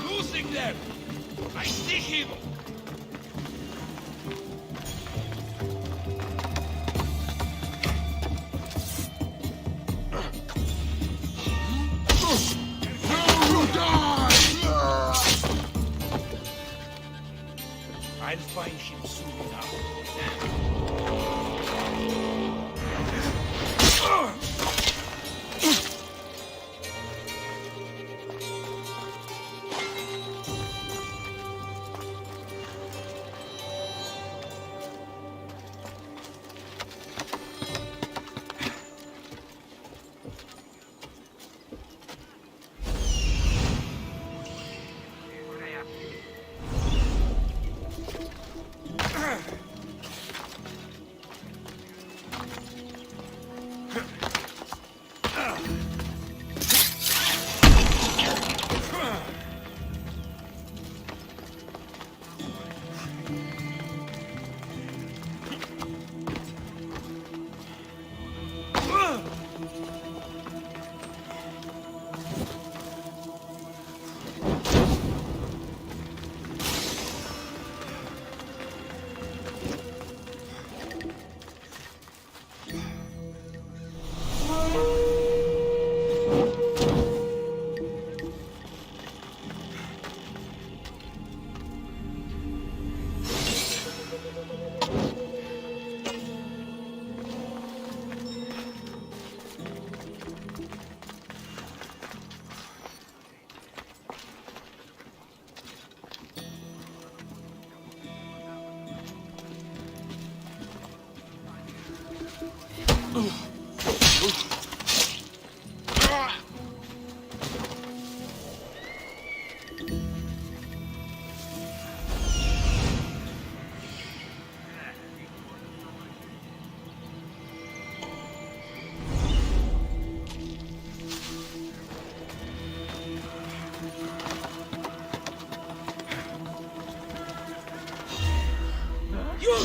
Losing them. I see him. I'll find him soon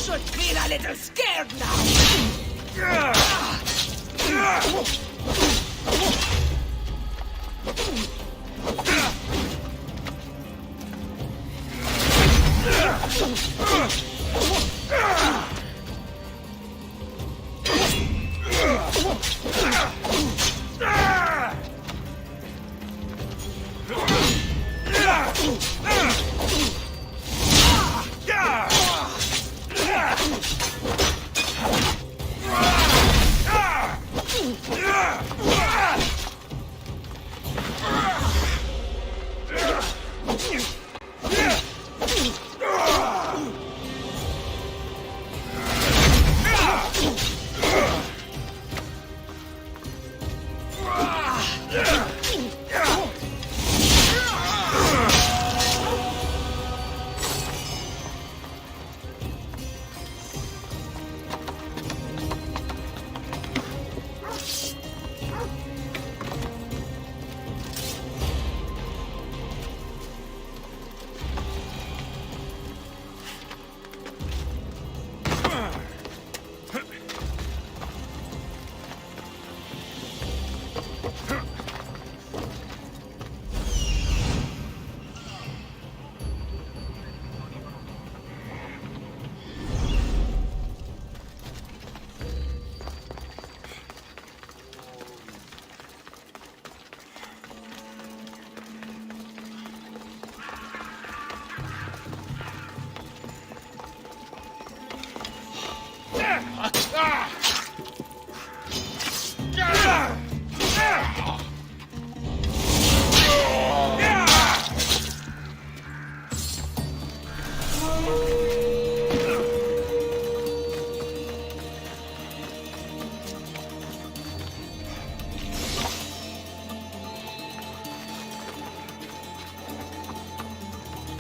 should feel a little scared now.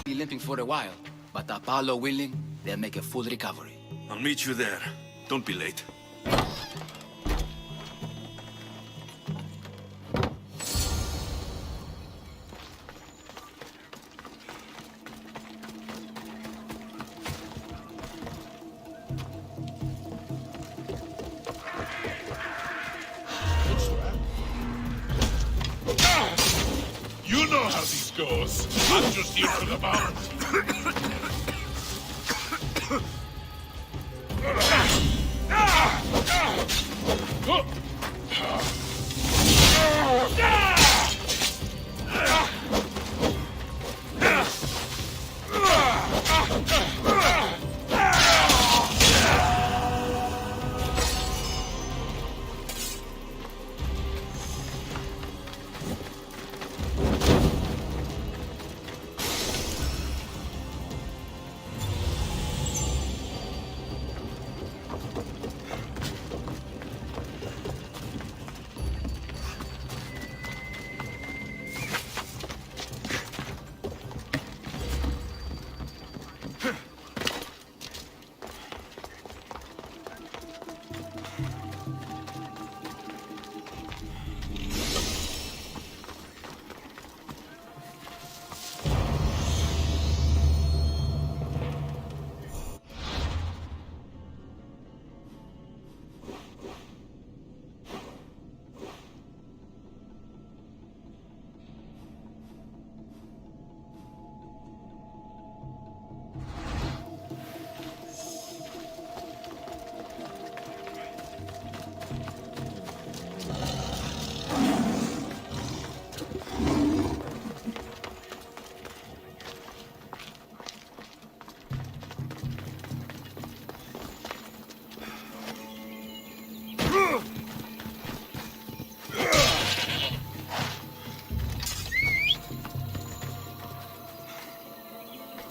Be limping for a while, but Apollo willing, they'll make a full recovery. I'll meet you there. Don't be late. You know how this goes. I'm just here for the bounty.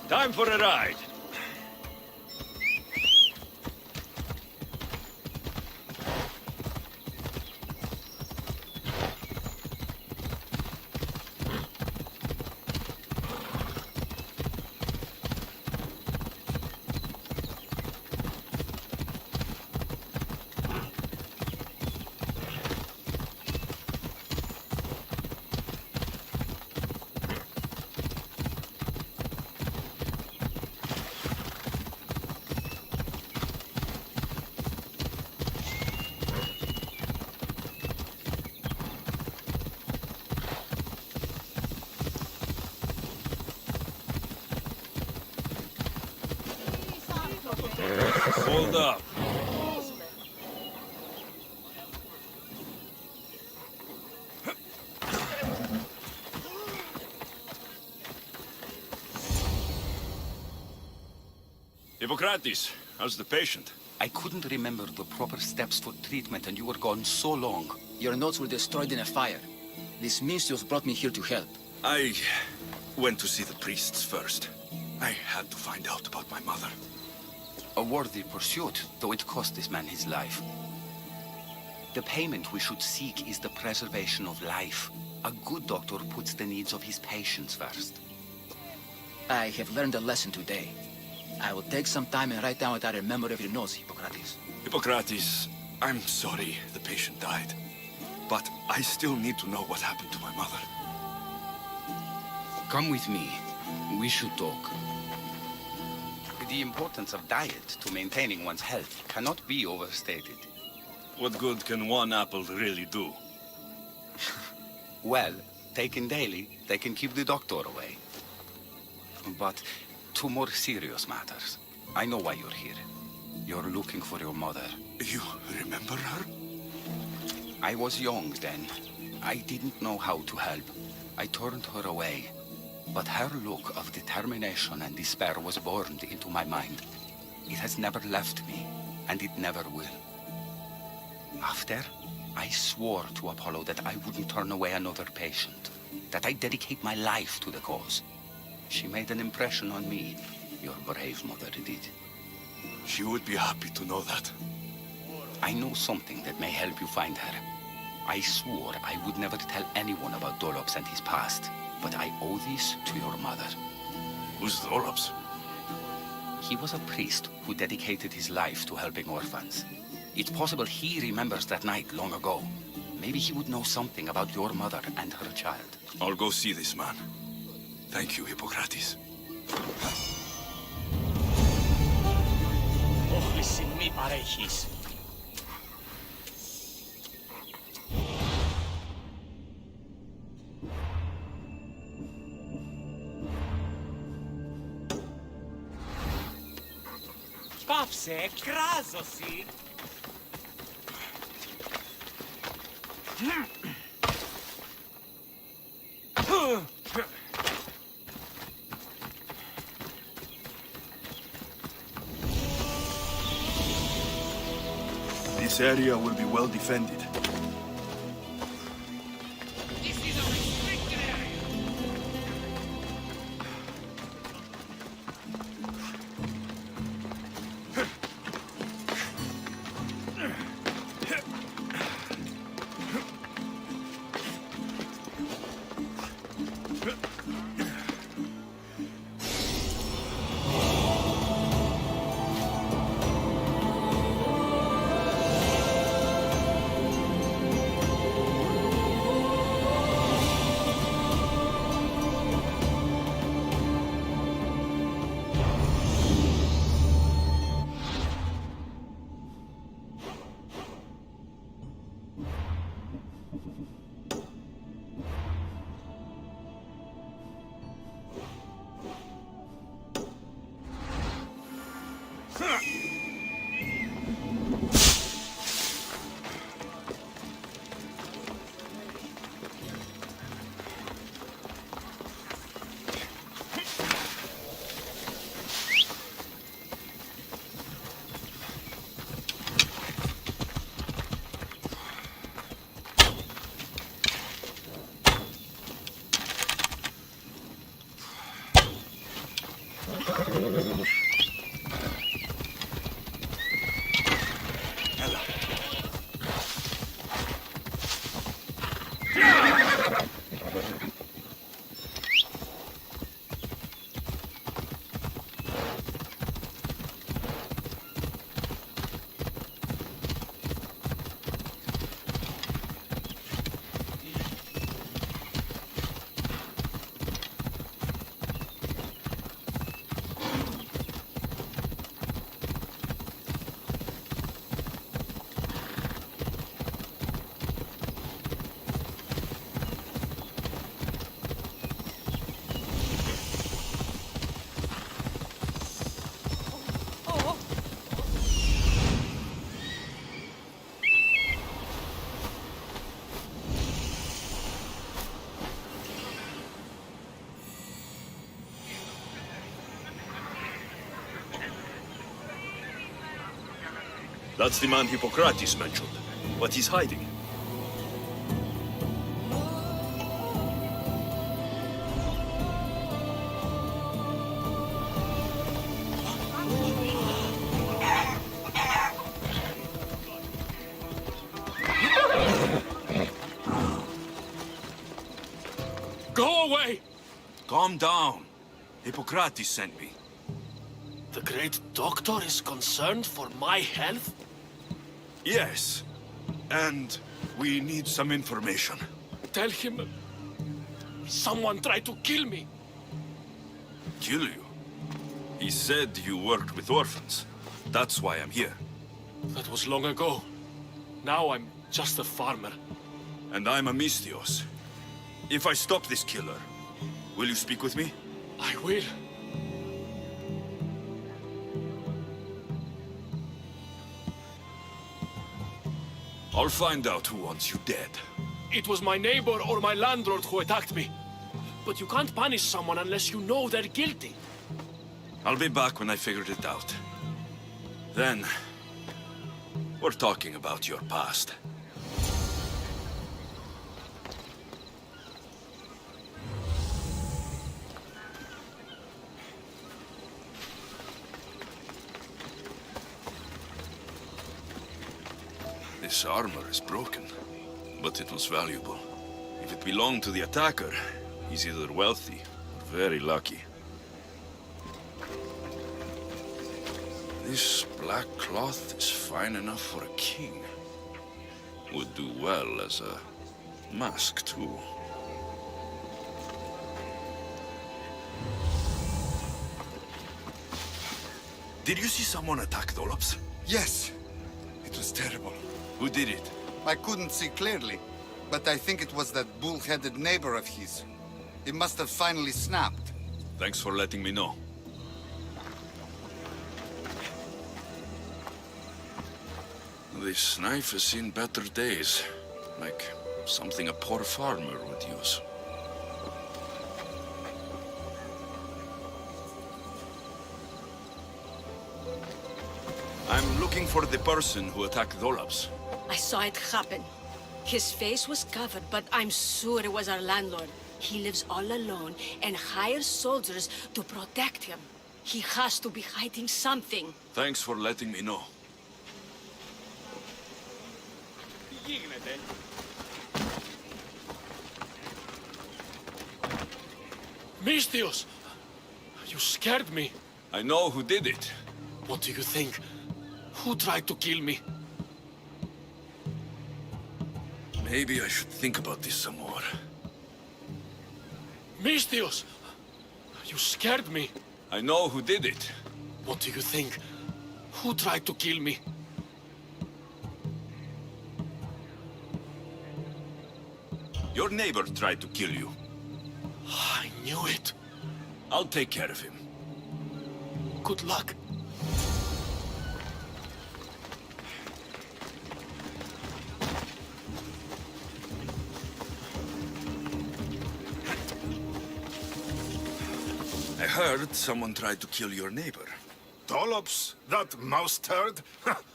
Time for a ride. Hold up. Hippocrates, how's the patient? I couldn't remember the proper steps for treatment, and you were gone so long. Your notes were destroyed in a fire. This minstrels brought me here to help. I went to see the priests first. I had to find out about my mother. A worthy pursuit, though it cost this man his life. The payment we should seek is the preservation of life. A good doctor puts the needs of his patients first. I have learned a lesson today. I will take some time and write down what I remember of your notes, Hippocrates. Hippocrates, I'm sorry the patient died. But I still need to know what happened to my mother. Come with me. We should talk. The importance of diet to maintaining one's health cannot be overstated. What good can one apple really do? Well, taken daily, they can keep the doctor away. But to more serious matters. I know why you're here. You're looking for your mother. You remember her? I was young then. I didn't know how to help. I turned her away. But her look of determination and despair was burned into my mind. It has never left me, and it never will. After, I swore to Apollo that I wouldn't turn away another patient, that I'd dedicate my life to the cause. She made an impression on me. Your brave mother did. She would be happy to know that. I know something that may help you find her. I swore I would never tell anyone about Dolops and his past, but I owe this to your mother. Who's Dolops? He was a priest who dedicated his life to helping orphans. It's possible he remembers that night long ago. Maybe he would know something about your mother and her child. I'll go see this man. Thank you, Hippocrates. Listen me, parejis. Papse, krasosi. This area will be well defended. This is a restricted area. That's the man Hippocrates mentioned. But he's hiding. Go away! Calm down. Hippocrates sent me. The great doctor is concerned for my health? Yes. And we need some information. Tell him someone tried to kill me. Kill you? He said you worked with orphans. That's why I'm here. That was long ago. Now I'm just a farmer. And I'm Amistios. If I stop this killer, will you speak with me? I will. I'll find out who wants you dead. It was my neighbor or my landlord who attacked me. But you can't punish someone unless you know they're guilty. I'll be back when I figured it out. Then, we're talking about your past. This armor is broken, but it was valuable. If it belonged to the attacker, he's either wealthy or very lucky. This black cloth is fine enough for a king. Would do well as a mask, too. Did you see someone attack Dolops? Yes. It was terrible. Who did it? I couldn't see clearly, but I think it was that bull-headed neighbor of his. He must have finally snapped. Thanks for letting me know. This knife has seen better days. Like something a poor farmer would use. I'm looking for the person who attacked Dolops. I saw it happen. His face was covered, but I'm sure it was our landlord. He lives all alone and hires soldiers to protect him. He has to be hiding something. Thanks for letting me know. Mistios! You scared me. I know who did it. What do you think? Who tried to kill me? Maybe I should think about this some more. Mistios! You scared me. I know who did it. What do you think? Who tried to kill me? Your neighbor tried to kill you. I knew it. I'll take care of him. Good luck. I heard someone tried to kill your neighbor. Dolops, that mouse turd?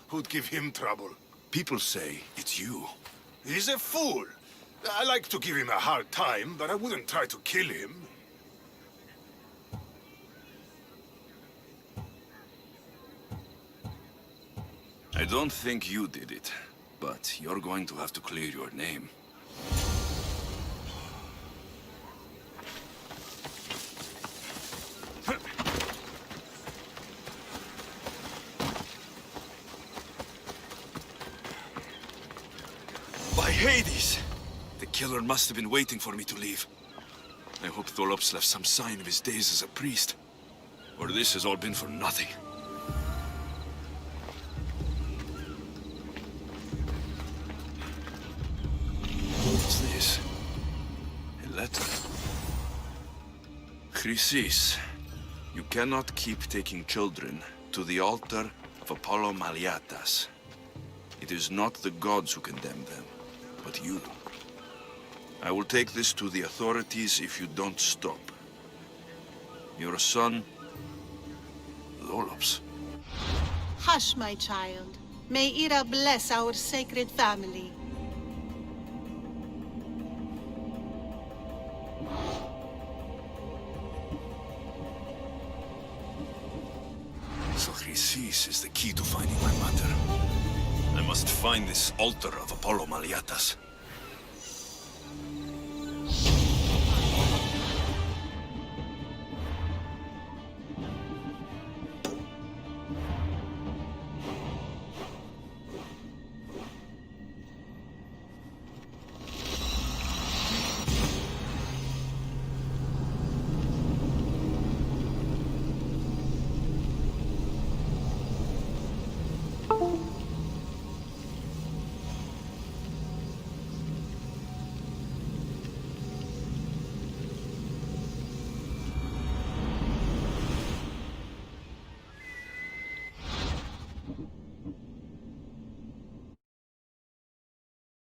Who'd give him trouble? People say it's you. He's a fool. I like to give him a hard time, but I wouldn't try to kill him. I don't think you did it, but you're going to have to clear your name. By Hades! The killer must have been waiting for me to leave. I hope Dolops left some sign of his days as a priest, or this has all been for nothing. What's this? A letter. Chrysis, you cannot keep taking children to the altar of Apollo Maliatas. It is not the gods who condemn them, but you. I will take this to the authorities if you don't stop. Your son, Dolops. Hush, my child. May Ira bless our sacred family. So Chrysis is the key to finding my mother. I must find this altar of Apollo Maliatas.